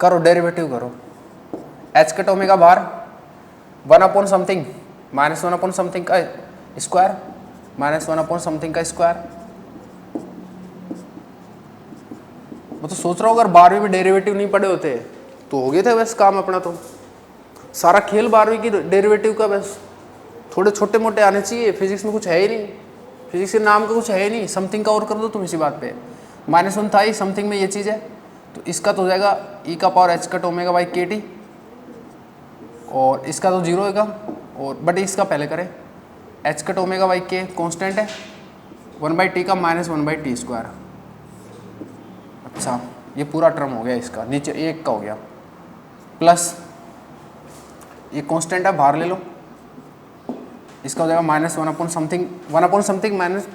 करो डेरिवेटिव करो, एच कट ओमेगा बाहर 1 अपॉन समथिंग -1 अपॉन समथिंग का स्क्वायर -1 अपॉन समथिंग का स्क्वायर। मैं तो सोच रहा हूँ अगर 12वीं में डेरिवेटिव नहीं पढ़े होते तो हो गए थे बस काम अपना। तो सारा खेल 12वीं की डेरिवेटिव का, बस थोड़े छोटे मोटे आने चाहिए। फिजिक्स में कुछ है ही नहीं, फिजिक्स के नाम का कुछ है ही नहीं। समथिंग का और कर दो तुम इसी बात पे, -1 था ही, समथिंग में ये चीज़ है, तो इसका तो हो जाएगा ई का power H cut omega by K T, और इसका तो 0 होगा, और बट इसका पहले करें, H cut omega by K constant है, 1/t का -1/t²। अच्छा ये पूरा टर्म हो गया, इसका नीचे एक का हो गया, प्लस ये कांस्टेंट है बाहर ले लो, इसका हो जाएगा -1 upon something, 1 upon something minus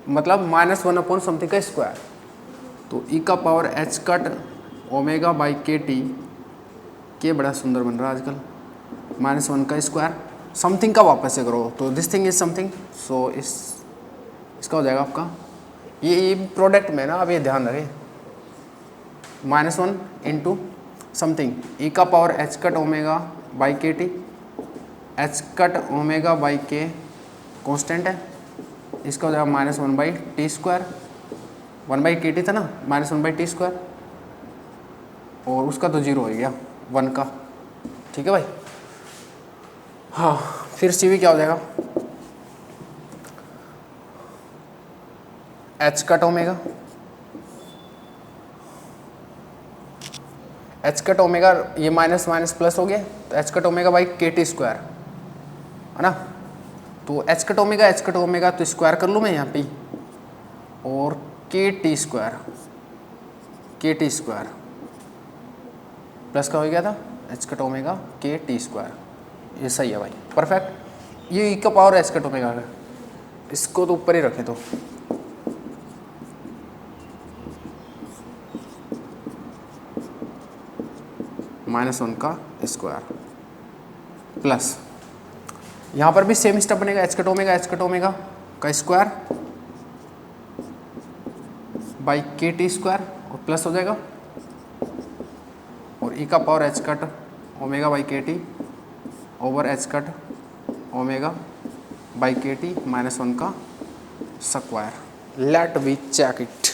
मतलब -1 अपॉन समथिंग का स्क्वायर। तो ई का power H cut omega by K T, के बड़ा सुंदर बन रहा है आजकल, -1 का स्क्वायर। समथिंग का वापस से करो तो दिस थिंग इज समथिंग, सो इसका हो जाएगा आपका ये प्रोडक्ट में ना, अब ये ध्यान रखें, -1 इंटू समथिंग ई का power H cut omega by K T, H cut omega by K constant है, इसका हो जाएगा -1/t², 1/kt था ना, -1/t², और उसका तो 0 हो गया 1 का। ठीक है भाई। हाँ फिर CV क्या हो जाएगा, H cut omega, H cut omega ये माइनस माइनस प्लस हो गया, तो H cut omega by K T square है ना। तो एच कट ओमेगा तो स्क्वायर कर लूँ मैं यहाँ पे, और के टी स्क्वायर प्लस का हो गया था एच कट ओमेगा के टी स्क्वायर। ये सही है भाई, परफेक्ट। ये ई का पावर एच कट ओमेगा है, इसको तो ऊपर ही रखे तो -1 का स्क्वायर, प्लस यहाँ पर भी सेम स्टेप बनेगा, एच कट ओमेगा का square by K T square, और प्लस हो जाएगा, और ई का power H cut omega by K T over H cut omega by K T -1 का square. Let we check it.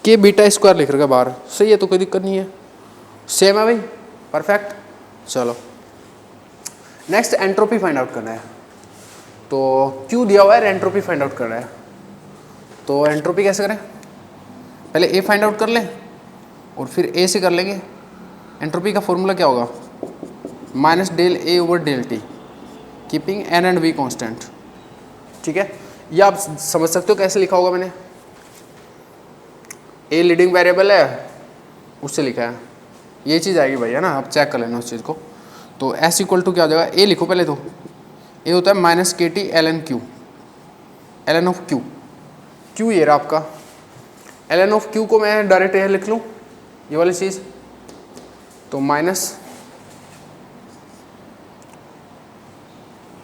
K beta square लिख रखा बाहर, सही है तो कोई दिक्कत नहीं है, सेम है भाई, परफेक्ट। चलो नेक्स्ट एंट्रोपी फाइंड आउट करना है, तो क्यू दिया हुआ है, एंट्रोपी फाइंड आउट करना है। तो एंट्रोपी कैसे करें, पहले ए फाइंड आउट कर लें और फिर ए से कर लेंगे। एंट्रोपी का फॉर्मूला क्या होगा, -del A over del T, keeping an and we constant. ठीक है, ये आप समझ सकते हो कैसे लिखा होगा मैंने, ए लीडिंग वेरिएबल है उससे लिखा है, ये चीज़ आएगी भाई, है ना, आप चेक कर लेना उस चीज़ को। तो S इक्वल टू क्या हो जाएगा, ए लिखो पहले, तो ए होता है -KT ln Q, ln of Q ये रहा आपका, ln ऑफ Q को मैं डायरेक्ट यह लिख लूँ, ये वाली चीज़, तो माइनस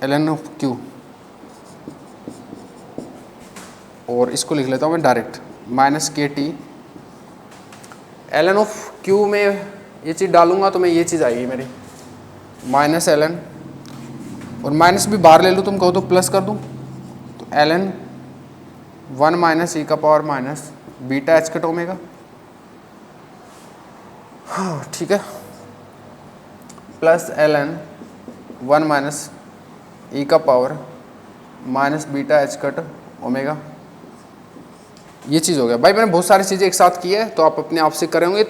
ln ऑफ Q, और इसको लिख लेता हूँ मैं direct -KT ln of Q में ये चीज़ डालूंगा तो मैं ये चीज़ आएगी मेरी -ln, और माइनस भी बाहर ले लूँ, तुम कहो तो प्लस कर दूँ, तो ln 1 - e का power minus beta H cut omega. हाँ ठीक है, प्लस ln 1 - e का power minus beta H cut omega. ये चीज़ हो गया भाई। मैंने बहुत सारी चीज़ें एक साथ की है, तो आप अपने आप से करोगे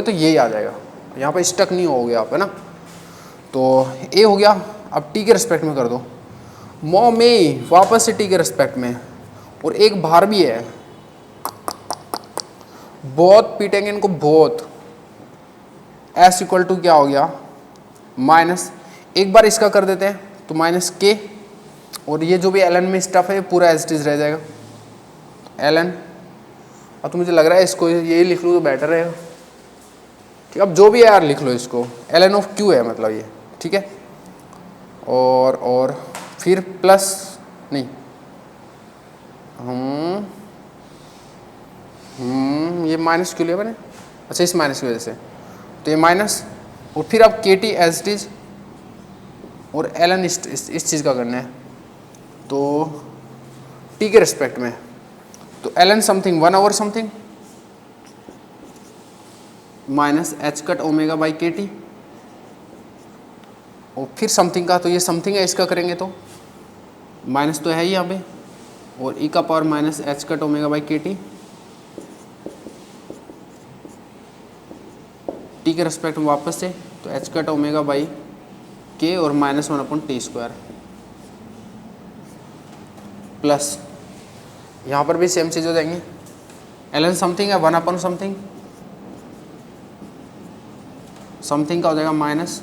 तो यही आ जाएगा, यहाँ पर स्टक नहीं होगे आप, है ना। तो ए हो गया। अब टी के रिस्पेक्ट में कर दो, में वापस से टी के रिस्पेक्ट में, और एक बाहर भी है, बहुत पीटेंगे इनको बहुत। एस इक्वल टू क्या हो गया, माइनस, एक बार इसका कर देते हैं तो माइनस के, और ये जो भी एल एन में स्टफ है पूरा एज इट इज रह जाएगा एल एन। अब तो मुझे लग रहा है इसको यही लिख लूँ तो बेटर रहेगा। ठीक, अब जो भी है यार लिख लो इसको, एल एन ऑफ क्यू है मतलब ये, ठीक है। और फिर प्लस नहीं, ये माइनस क्यों लिया मैंने, अच्छा इस माइनस की वजह से, तो ये माइनस, और फिर अब के टी एज इट इज, और एल एन इस चीज़ का करना है, तो टी के रिस्पेक्ट में, तो L N something 1 over something minus H cut omega by K T, और फिर समथिंग का, तो ये समथिंग है इसका करेंगे तो माइनस तो है ही यहाँ पे, और ई का power minus H cut omega by K T, T के रिस्पेक्ट में वापस से, तो एच कट ओमेगा बाई के और -1/t², प्लस यहाँ पर भी सेम चीज़ हो जाएंगे, एल एन समथिंग है 1/समथिंग, समथिंग का हो जाएगा माइनस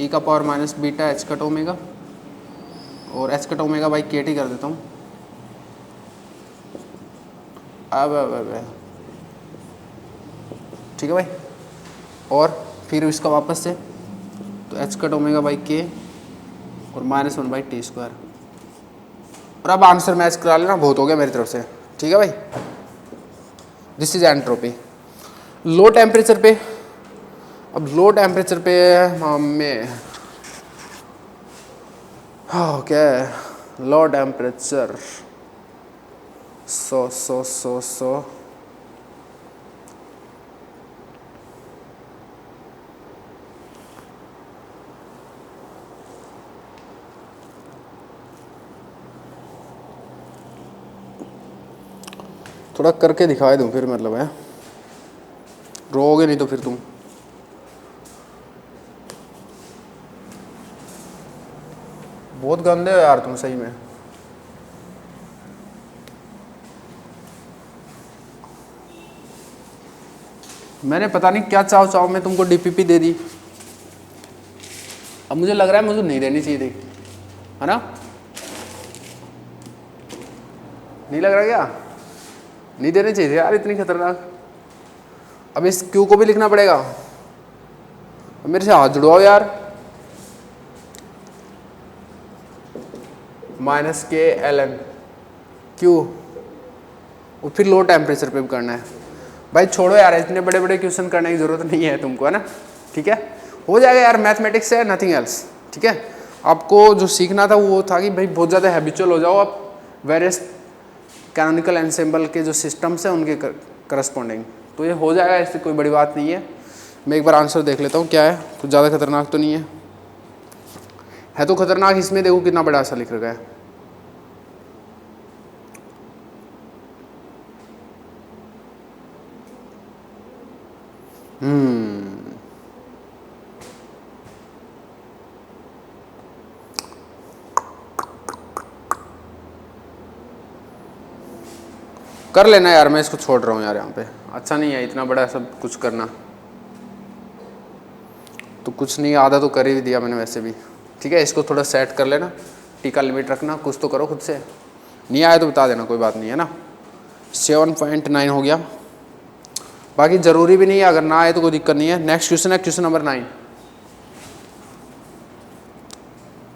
ई का power minus beta H cut omega, और H cut omega by K T कर देता हूँ। अब ठीक है भाई, और फिर इसका वापस से, तो एच कट ओमेगा बाई के और -1/t², और अब आंसर मैच करा लेना, बहुत हो गया मेरी तरफ से, ठीक है भाई। This is entropy. Low temperature पे, अब लो टेम्परेचर पे में ओके, लो टेम्परेचर सो थोड़ा करके दिखा दूँ फिर, मतलब है रोओगे नहीं तो फिर तुम। बहुत गंदे हो यार तुम सही में। मैंने पता नहीं क्या चाव चाव में तुमको डीपीपी दे दी, अब मुझे लग रहा है मुझे नहीं देनी चाहिए थी, है ना। नहीं लग रहा क्या, नहीं देनी चाहिए थी यार, इतनी खतरनाक। अब इस क्यू को भी लिखना पड़ेगा, मेरे से हाथ जुड़वाओ यार। माइनस के एल एन क्यू, और फिर लो टेम्परेचर पे भी करना है। भाई छोड़ो यार, इतने बड़े बड़े क्वेश्चन करने की जरूरत नहीं है तुमको, है ना। ठीक है, हो जाएगा यार, मैथमेटिक्स है, नथिंग एल्स। ठीक है, आपको जो सीखना था वो था कि भाई बहुत ज़्यादा हैबिचुअल हो जाओ आप वेरियस कैनोनिकल एंसेम्बल के जो सिस्टम्स हैं उनके करस्पॉन्डिंग, तो ये हो जाएगा, इससे कोई बड़ी बात नहीं है। मैं एक बार आंसर देख लेता हूँ क्या है, कुछ ज़्यादा खतरनाक तो नहीं है तो खतरनाक, इसमें देखो कितना बड़ा आंसर लिख रखा है। कर लेना यार, मैं इसको छोड़ रहा हूँ यार, यहाँ पे अच्छा नहीं है इतना बड़ा सब कुछ करना, तो कुछ नहीं, आधा तो कर ही दिया मैंने वैसे भी। ठीक है, इसको थोड़ा सेट कर लेना, टीका लिमिट रखना, कुछ तो करो खुद से, नहीं आया तो बता देना, कोई बात नहीं है ना। 7.9 हो गया, बाकी ज़रूरी भी नहीं है, अगर ना आए तो कोई दिक्कत नहीं है। नेक्स्ट क्वेश्चन है question number 9,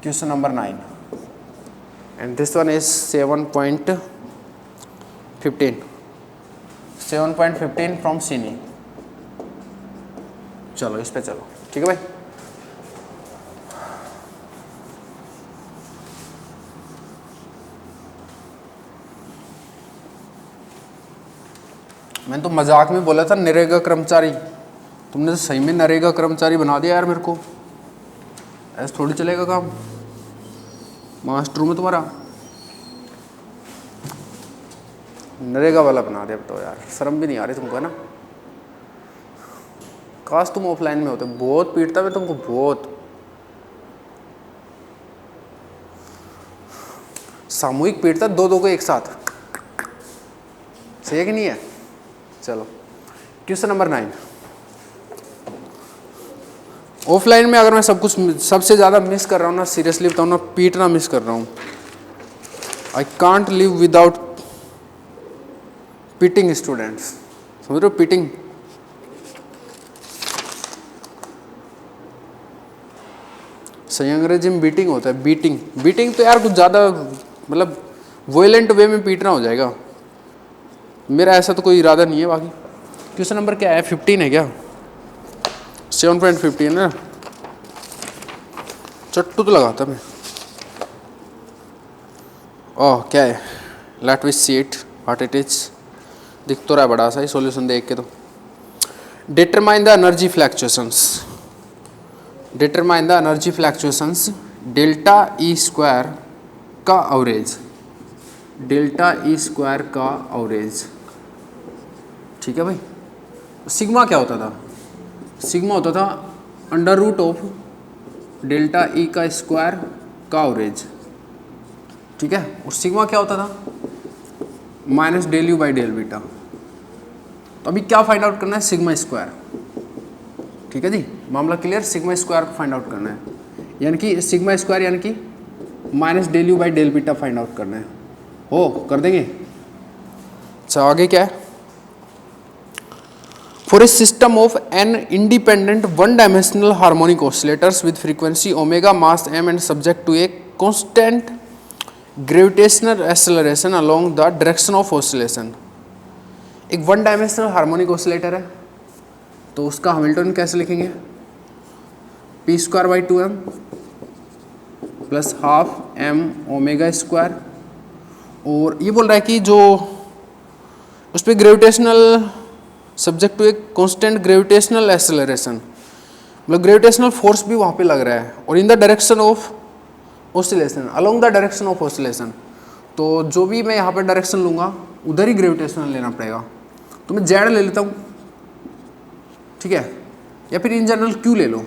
question number 9 and this one is 7.15 from सीनी। चलो इस पे चलो, ठीक है भाई। मैंने तो मजाक में बोला था नरेगा कर्मचारी, तुमने तो सही में नरेगा कर्मचारी बना दिया यार मेरे को। ऐसे थोड़ी चलेगा काम मास्टर में तुम्हारा। नरेगा वाला बना दिया। बताओ यार, शर्म भी नहीं आ रही तुमको, है ना? काश तुम ऑफलाइन में होते, बहुत पीटता मैं तुमको, बहुत। सामूहिक पीटता दो दो को एक साथ, सही है कि नहीं है? चलो क्वेश्चन नंबर 9। ऑफलाइन में अगर मैं सब कुछ सबसे ज़्यादा मिस कर रहा हूँ ना, सीरियसली बताऊँ ना, पीटना मिस कर रहा हूँ। I can't live without pitting students. समझ रहे हो? पीटिंग, सही अंग्रेजी में बीटिंग होता है। बीटिंग, बीटिंग तो यार कुछ ज़्यादा मतलब वोलेंट वे में पीटना हो जाएगा। मेरा ऐसा तो कोई इरादा नहीं है। बाकी क्वेश्चन नंबर क्या है? 15 है क्या? 7.15 है। चट्टू तो लगाता मैं। ओह क्या है? Let we see it what it is. दिख तो रहा है बड़ा सा ही सॉल्यूशन देख के। तो determine the energy fluctuations. Determine the energy fluctuations delta E square का एवरेज। डेल्टा ई स्क्वायर का एवरेज, ठीक है भाई। सिग्मा क्या होता था? सिग्मा होता था under root of delta E का स्क्वायर का एवरेज, ठीक है। और सिग्मा क्या होता था? Minus del you by del beta. तो अभी क्या फाइंड आउट करना है? सिग्मा स्क्वायर, ठीक है जी। मामला क्लियर? सिग्मा स्क्वायर को फाइंड आउट करना है, यानी कि सिग्मा स्क्वायर यानी कि minus del you by del beta find out करना है। हो कर देंगे। अच्छा आगे क्या है? For a system of N independent one dimensional harmonic oscillators with frequency omega mass M and subject to a constant gravitational acceleration along the direction of oscillation. एक वन डायमेंशनल हार्मोनिक ऑसिलेटर है, तो उसका Hamilton कैसे लिखेंगे? P square by 2m plus half M omega square. और ये बोल रहा है कि जो उस पर ग्रेविटेशनल सब्जेक्ट टू एक कांस्टेंट ग्रेविटेशनल एक्सेलरेशन, मतलब ग्रेविटेशनल फोर्स भी वहाँ पे लग रहा है, और in the direction of oscillation, along the direction of oscillation. तो जो भी मैं यहाँ पे डायरेक्शन लूँगा उधर ही ग्रेविटेशनल लेना पड़ेगा। तो मैं जेड ले लेता हूँ, ठीक है, या फिर इन जनरल क्यू ले लो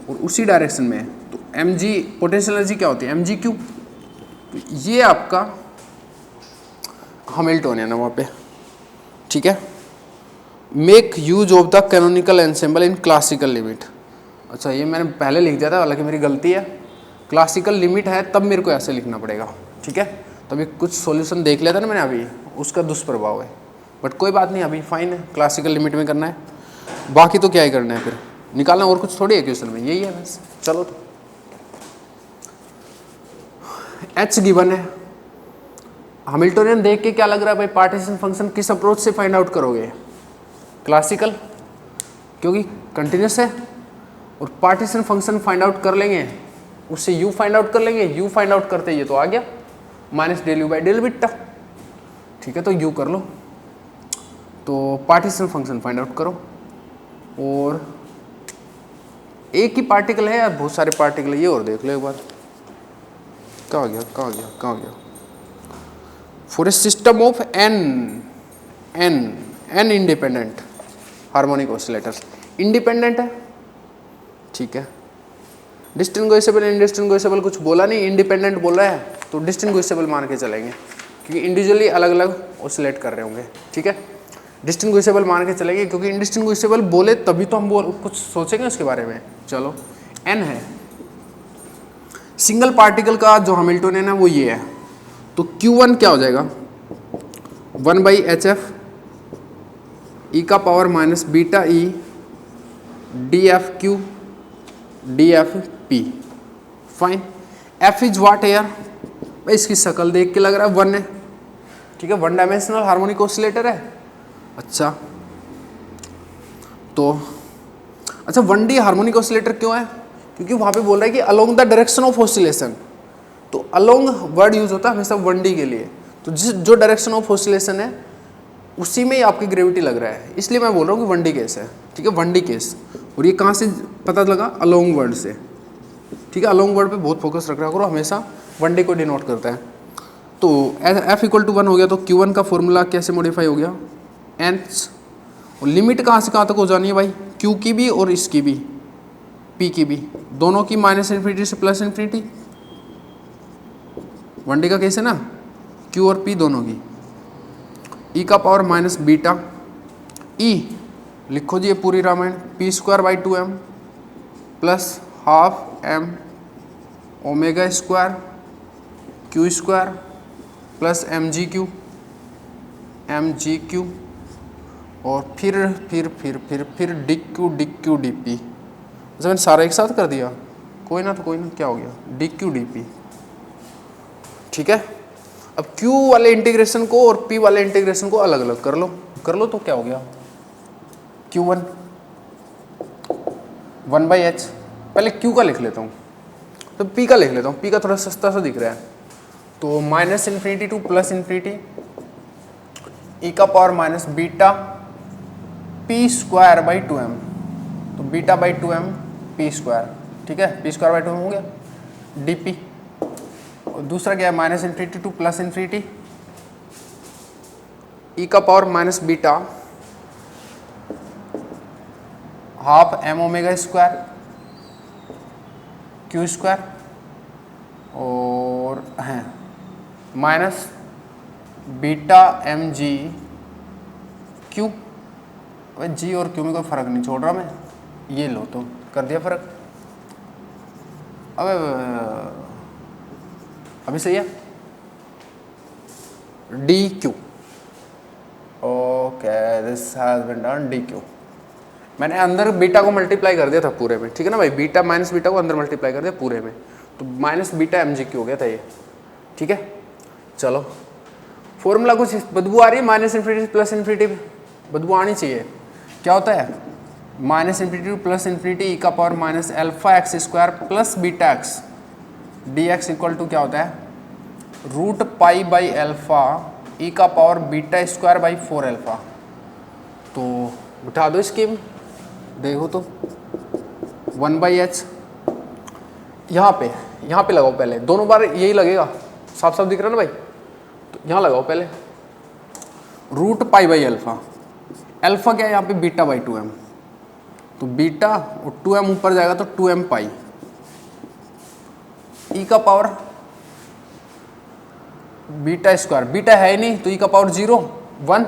और उसी डायरेक्शन में। तो एम जी पोटेंशियल एनर्जी क्या होती है? M G Q. तो ये आपका हैमिल्टनियन है वहाँ पे, ठीक है। Make use of the canonical ensemble in classical limit. अच्छा ये मैंने पहले लिख दिया था, हालांकि मेरी गलती है। क्लासिकल लिमिट है तब मेरे को ऐसे लिखना पड़ेगा, ठीक है। तो अभी कुछ सॉल्यूशन देख लिया था ना मैंने अभी, उसका दुष्प्रभाव है, बट कोई बात नहीं, अभी फाइन है, क्लासिकल लिमिट में करना है। बाकी तो क्या ही करना है, फिर निकालना और कुछ थोड़ी है क्वेश्चन में, यही है बस। चलो तो एच गिवन है, हैमिल्टनियन देख के क्या लग रहा है भाई? पार्टीशन फंक्शन किस अप्रोच से फाइंड आउट करोगे? क्लासिकल, क्योंकि कंटिन्यूस है। और पार्टीशन फंक्शन फाइंड आउट कर लेंगे, उससे यू फाइंड आउट कर लेंगे। यू फाइंड आउट करते ये तो आ गया minus del you by del beta, ठीक है। तो यू कर लो, तो पार्टीशन फंक्शन फाइंड आउट करो। और एक ही पार्टिकल है यार, बहुत सारे पार्टिकल है, ये और देख लो एक बार। कहाँ गया कहाँ गया कहाँ गया? For a system of N independent harmonic oscillators, independent है, ठीक है। डिस्टिंग्विशेबल इनडिस्टिंग्विशेबल कुछ बोला नहीं, इंडिपेंडेंट बोल रहा है तो डिस्टिंग्विशेबल मान के चलेंगे, क्योंकि इंडिविजुअली अलग अलग ऑसिलेट कर रहे होंगे, ठीक है। डिस्टिंग्विशेबल मान के चलेंगे, क्योंकि इनडिस्टिंग्विशेबल बोले तभी तो हम कुछ सोचेंगे उसके बारे में। चलो एन है, सिंगल पार्टिकल का जो हैमिल्टनियन है वो ये है, तो Q1 क्या हो जाएगा? 1/hf ई का power minus beta E DFQ DFP, fine. F is what है यार भाई? इसकी शक्ल देख के लग रहा है 1 है, ठीक है, वन डायमेंशनल हार्मोनिक ऑसिलेटर है। अच्छा तो अच्छा 1D हार्मोनिक ऑसिलेटर क्यों है? क्योंकि वहाँ पे बोल रहा है कि along the direction of oscillation, तो अलोंग वर्ड यूज होता है हमेशा 1D के लिए। तो जो डायरेक्शन ऑफ ऑसिलेशन है उसी में ही आपकी ग्रेविटी लग रहा है, इसलिए मैं बोल रहा हूँ कि 1D केस है, ठीक है, 1D केस। और ये कहाँ से पता लगा? अलोंग वर्ड से, ठीक है। अलोंग वर्ड पे बहुत फोकस रख रहा करो, हमेशा 1D को डिनोट करता है। तो f इक्वल टू 1 हो गया तो Q1 का फॉर्मूला कैसे मॉडिफाई हो गया, nth, और लिमिट कहाँ से कहाँ तक हो जानी है भाई, Q की भी और इसकी भी, P की भी, दोनों की माइनस इन्फिनिटी से प्लस इन्फिनिटी। 1D का केस है ना, Q और P दोनों की, e का पावर माइनस बीटा, e लिखो जी ये पूरी Ramayan, p²/2m plus half m omega square Q² plus mgq और फिर dq dp। जब मैंने सारा एक साथ कर दिया, कोई ना क्या हो गया, dq dp। ठीक है, अब q वाले इंटीग्रेशन को और p वाले इंटीग्रेशन को अलग अलग कर लो तो क्या हो गया, q1 1/h, पहले q का लिख लेता हूँ तो p का लिख लेता हूँ, p का थोड़ा सस्ता सा दिख रहा है, तो minus infinity to plus infinity e का पावर माइनस बीटा p²/2m, तो बीटा/2m p², ठीक है, p²/2m हो गया, dp। और दूसरा क्या है, minus infinity to plus infinity e का power minus beta half m omega square Q² और है minus beta mg Q। g और Q में कोई फ़र्क नहीं छोड़ रहा मैं, ये लो तो कर दिया फ़र्क। अब अभी सही है, dq, okay this has been done dq। मैंने अंदर बीटा को मल्टीप्लाई कर दिया था पूरे में, ठीक है ना भाई, बीटा माइनस बीटा को अंदर मल्टीप्लाई कर दिया पूरे में, तो माइनस बीटा mgq हो गया था ये, ठीक है। चलो फॉर्मूला कुछ बदबू आ रही है, माइनस इन्फिनिटी प्लस इन्फिनिटी बदबू आनी चाहिए। क्या होता है, minus infinity plus infinity e का power minus alpha X square plus beta X dx equal to क्या होता है, √π/α e का पावर β²/4 अल्फा। तो उठा दो स्कीम, देखो तो 1/h यहाँ पे लगाओ, पहले दोनों बार यही लगेगा, साफ साफ दिख रहा है ना भाई, तो यहाँ लगाओ पहले √π/α, अल्फा क्या है यहाँ पे β/2m, तो बीटा और 2m ऊपर जाएगा तो 2m पाई e का पावर β², बीटा है ही नहीं तो e का पावर 0 1,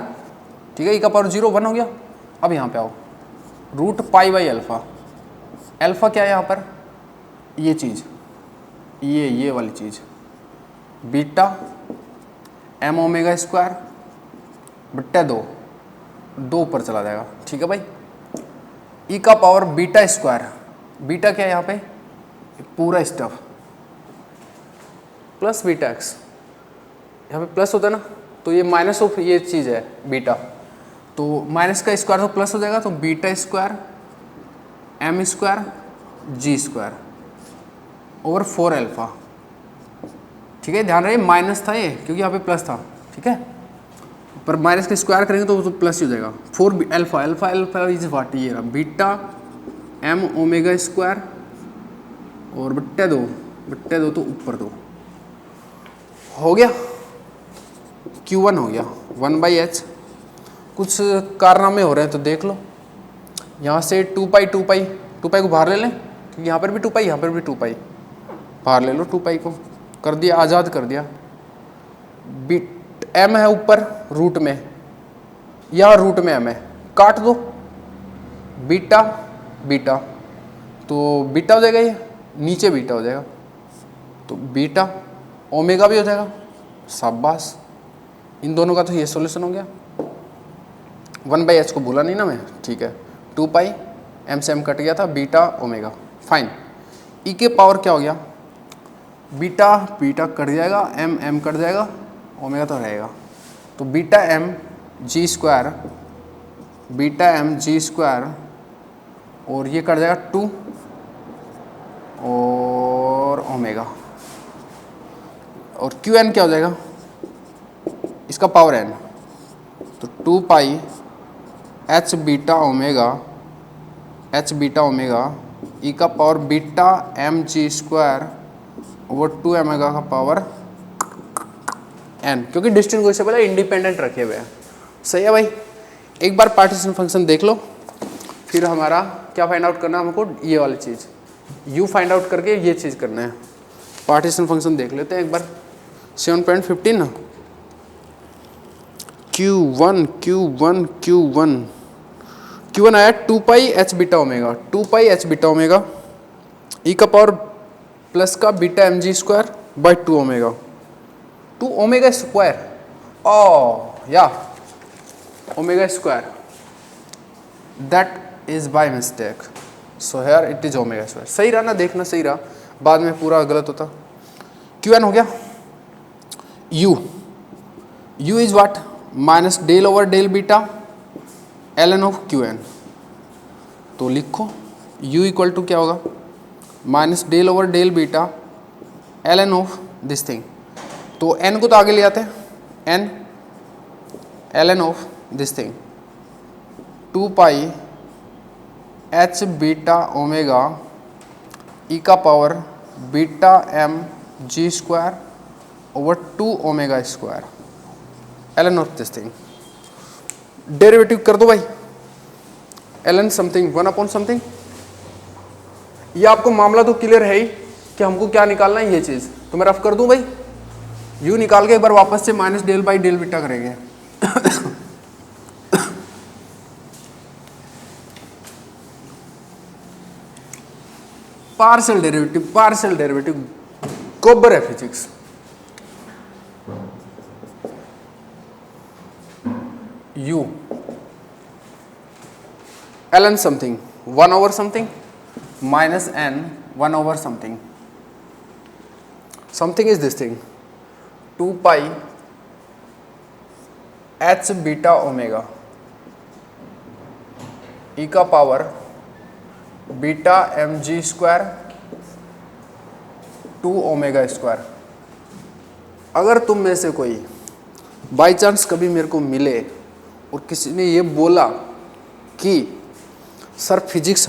ठीक है, e का पावर 0 1 हो गया। अब यहाँ पे आओ √π/α, अल्फा क्या है यहाँ पर, ये चीज़, ये वाली चीज़, बीटा m ओमेगा स्क्वायर बट्टा 2 ऊपर चला जाएगा, ठीक है भाई, e का पावर β², बीटा क्या है यहाँ पे, पूरा स्टफ प्लस बीटा एक्स, यहाँ पे प्लस होता है ना, तो ये माइनस ऑफ ये चीज़ है बीटा, तो माइनस का स्क्वायर तो प्लस हो जाएगा, तो β² m² g² ओवर 4 अल्फा, ठीक है, ध्यान रहे माइनस था ये क्योंकि यहाँ पे प्लस था, ठीक है, पर माइनस का स्क्वायर करेंगे तो प्लस ही हो जाएगा, 4 अल्फा इज वाट, ये रहा बीटा m ओमेगा स्क्वायर और बट्टे दो तो ऊपर 2 हो गया, Q1 हो गया 1/h। कुछ कारनामे हो रहे हैं तो देख लो, यहाँ से 2π को बाहर ले लें, क्योंकि यहाँ पर भी 2π, यहाँ पर भी 2π, बाहर ले लो 2π को, कर दिया, आज़ाद कर दिया। m है ऊपर रूट में, यहाँ रूट में m है, काट दो, बीटा तो बीटा हो जाएगा, ये नीचे बीटा हो जाएगा, तो बीटा ओमेगा भी हो जाएगा, शाबाश, इन दोनों का तो ये सॉल्यूशन हो गया। 1/h को भूला नहीं ना मैं, ठीक है, 2π m से m कट गया था, बीटा ओमेगा, फाइन। e के पावर क्या हो गया, बीटा कट जाएगा, m कट जाएगा, ओमेगा तो रहेगा, तो बीटा m g² और ये कट जाएगा 2 और ओमेगा, और Qn क्या हो जाएगा, इसका पावर n, तो 2π h बीटा ओमेगा e का power beta mg² over 2 omega का पावर एन, क्योंकि डिस्टिंग्विशेबल है, इंडिपेंडेंट रखे हुए हैं। सही है भाई। एक बार पार्टीशन फंक्शन देख लो, फिर हमारा क्या फाइंड आउट करना है हमको, ये वाली चीज़ यू फाइंड आउट करके ये चीज़ करना है। पार्टीशन फंक्शन देख लेते हैं एक बार। 7.15 ना, Q1 आया 2 pi H beta omega, 2 pi H beta omega E का पावर प्लस का beta M G square by 2 omega, 2 omega square, oh या omega square, that is by mistake, so here it is omega square. सही रहा ना, देखना सही रहा, बाद में पूरा गलत होता। Qn हो गया, U is what, minus del over del beta ln of Qn। तो लिखो U इक्वल टू क्या होगा, minus del over del beta ln of this thing. तो n को तो आगे ले आते हैं, n ln of this thing 2 pi H beta omega E का power beta M G square over 2 omega square ln of this thing. Derivative कर दो भाई, ln समथिंग 1 अपॉन समथिंग। ये आपको मामला तो क्लियर है ही कि हमको क्या निकालना है, ये चीज़ तो मैं रफ कर दूं भाई। यू निकाल के एक बार वापस से minus del by del beta करेंगे। पार्शियल डेरिवेटिव गोबर है physics. U ln something 1 over something minus n 1 over something, something is this thing 2 pi H beta omega E का power beta M G square 2 omega square. अगर तुम में से कोई by chance कभी मेरे को मिले और किसी ने ये बोला कि सर फिजिक्स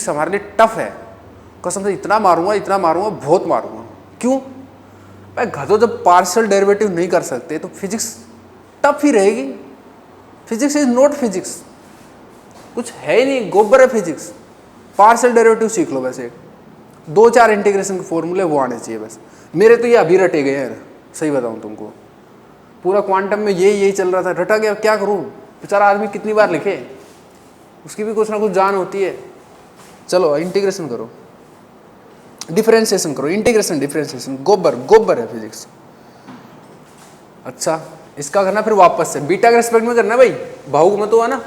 हमारे लिए टफ है, कसम से इतना मारूंगा बहुत मारूंगा। क्यों भाई, घटो जब पार्शियल डेरिवेटिव नहीं कर सकते तो फिजिक्स टफ ही रहेगी। फिजिक्स इज नॉट फिजिक्स, कुछ है ही नहीं, गोबर है फिजिक्स। पार्शियल डेरिवेटिव सीख लो, वैसे 2-4 इंटीग्रेशन के फॉर्मूले वो आने चाहिए बस। मेरे तो ये अभी रटे गए हैं, सही बताऊं तुमको, पूरा क्वांटम में यही चल रहा था, रटा गया। क्या करूं, बेचारा आदमी कितनी बार लिखे, उसकी भी कुछ ना कुछ जान होती है। चलो इंटीग्रेशन करो, डिफरेंशिएशन करो, इंटीग्रेशन डिफरेंशिएशन गोबर है फिजिक्स। अच्छा इसका करना फिर वापस से बीटा के रिस्पेक्ट में करना भाई, भावुक में तो है ना।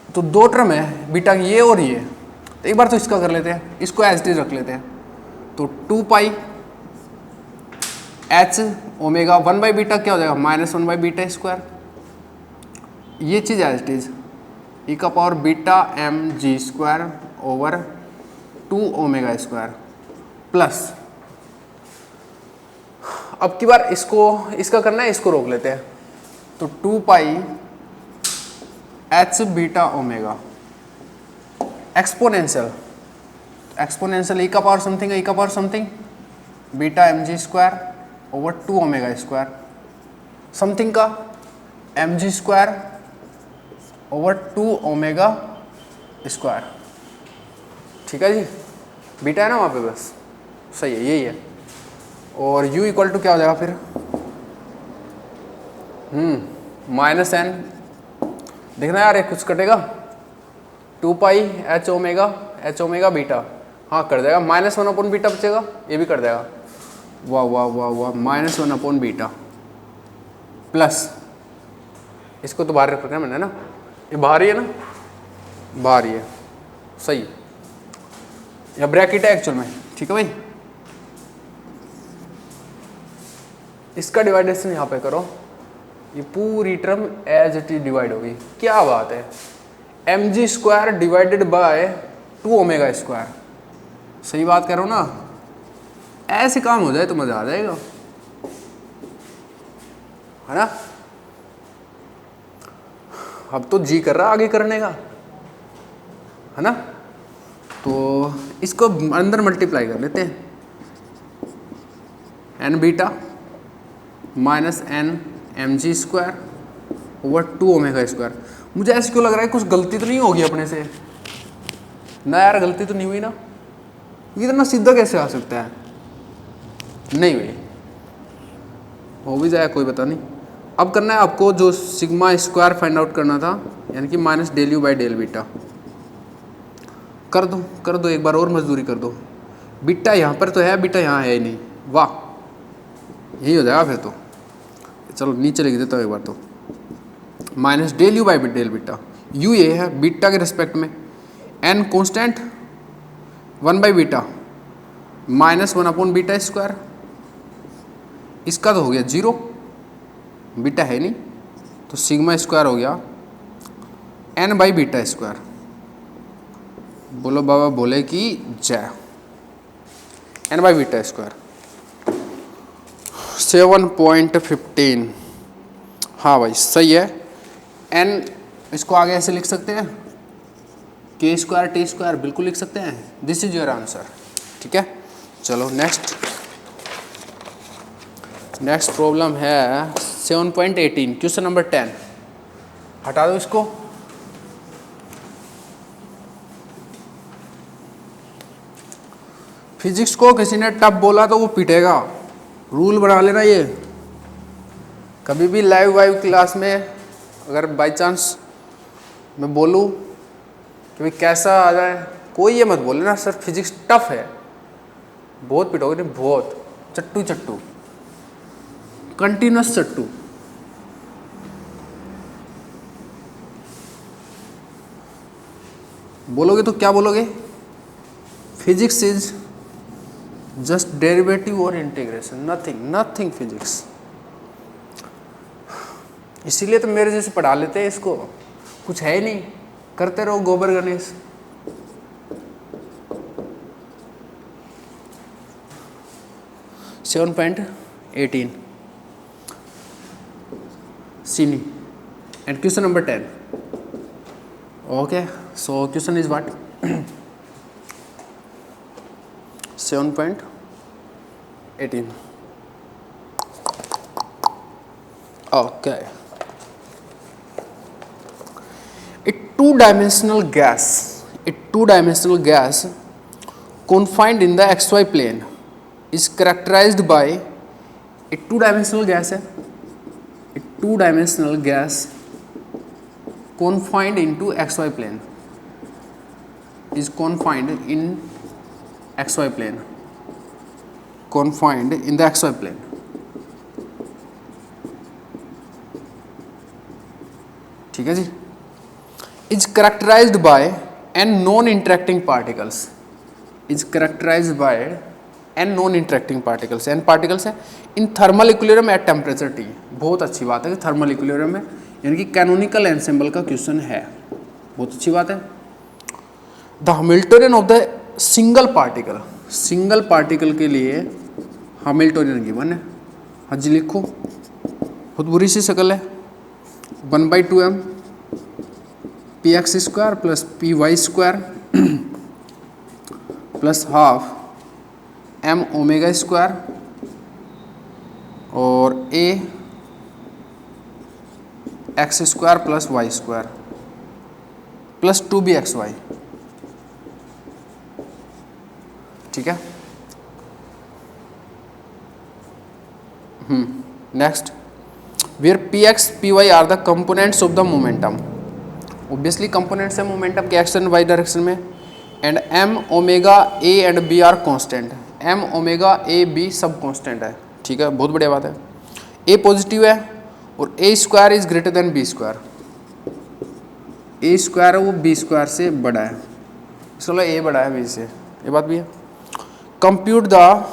तो 2 टर्म है बीटा की, ये और ये, तो एक बार तो इसका कर लेते हैं, इसको एज इट इज रख लेते हैं। तो 2 pi H omega 1 by beta क्या हो जाएगा, माइनस 1 बाई बीटा स्क्वायर। ये चीज़ एज इट इज ई का power beta M G square over 2 omega square plus, अब की बार इसका करना है, इसको रोक लेते हैं। तो 2 pi H beta omega exponential E का power something beta M G square over 2 omega square, something का M G square over 2 omega square. ठीक है जी, बीटा है ना वहाँ पे, बस सही है, यही है। और u इक्वल टू क्या हो जाएगा फिर, माइनस n, देखना यार ये कुछ कटेगा, 2 पाई एच ओमेगा बीटा, हाँ कर देगा, माइनस 1 अपॉन बीटा बचेगा, ये भी कर देगा। वाह वाह वाह वाह, माइनस 1 अपॉन बीटा प्लस, इसको तो बाहर रखना मैंने ना, ये बाहर ही है ना, बाहर ही है, सही या ब्रैकेट है एक्चुअल में। ठीक है भाई, इसका डिवाइडेशन यहाँ पे करो, ये पूरी term as it is divide होगी। क्या बात है, M G square divided by 2 omega square, सही बात कह रहा हूँ ना। ऐसे काम हो जाए तो मजा आ जाएगा, है ना। अब तो जी कर रहा आगे करने का, है ना। तो इसको अंदर मल्टीप्लाई कर लेते हैं, N beta minus N M G square over 2 omega square. मुझे ऐसे क्यों लग रहा है कुछ गलती तो नहीं होगी अपने से ना यार, गलती तो नहीं हुई ना, इतना सीधा कैसे आ सकता है? नहीं भाई, हो भी जाए कोई पता नहीं। अब करना है आपको जो सिग्मा स्क्वायर फाइंड आउट करना था, यानी कि minus del you by del beta. कर दो एक बार और मजदूरी कर दो। बीटा यहाँ पर तो है, बीटा यहाँ है ही नहीं, वाह यही हो जाएगा फिर तो। चलो नीचे लिख देता हूँ एक बार तो, minus del you by del beta. U ये है बीटा के रिस्पेक्ट में, N constant 1 by beta minus 1 upon beta square. इसका तो हो गया 0, बीटा है नहीं, तो सिग्मा स्क्वायर हो गया एन बाई बीटा स्क्वायर। बोलो बाबा बोले कि जय। N by beta square 7.15। हाँ भाई सही है। एन इसको आगे ऐसे लिख सकते हैं, के स्क्वायर टी स्क्वायर बिल्कुल लिख सकते हैं। This is your answer. ठीक है, चलो नेक्स्ट प्रॉब्लम है 7.18, क्वेश्चन नंबर 10। हटा दो इसको। फिजिक्स को किसी ने टफ बोला तो वो पिटेगा, रूल बना लेना ये। कभी भी लाइव वाइव क्लास में अगर बाय चांस मैं बोलूँ कि भाई कैसा आ जाए, कोई ये मत बोले ना सर फिजिक्स टफ है, बहुत पिटोगे नहीं, बहुत चट्टू कंटिन्यूस चट्टू। बोलोगे तो क्या बोलोगे? फिजिक्स इज जस्ट डेरिवेटिव और इंटीग्रेशन, नथिंग फिजिक्स। इसीलिए तो मेरे जैसे पढ़ा लेते हैं इसको, कुछ है ही नहीं, करते रहो गोबर Ganesh. Seven point 18 Sini and question number 10. Okay, so question is what? 7.18. Okay, a two-dimensional gas confined in the xy plane is characterized by a two-dimensional gas है, a two-dimensional gas confined into xy plane is confined in xy plane, confined in the xy plane. ठीक है जी। is characterized by n non-interacting particles, is characterized by n non-interacting particles, n particles है in thermal equilibrium at temperature T। बहुत अच्छी बात है कि thermal equilibrium में, यानी कि कैनोनिकल एनसेम्बल का क्वेश्चन है, बहुत अच्छी बात है। The Hamiltonian of the single particle के लिए हैमिल्टोनियन गिवन है। हाँ जी लिखो, बहुत बुरी सी शक्ल है। 1/2m px square plus py square plus half m omega square और a x square plus y square plus 2bxy। ठीक है, next, where px py are the components of the momentum. Obviously components है momentum के x and y direction में। And m omega a and b are constant, m omega a b सब constant है। ठीक है, बहुत बढ़िया बात है। a पॉजिटिव है और a square is greater than b square, a square है वो b स्क्वायर से बड़ा है, चलो a बड़ा है b से, ये बात भी है। Compute the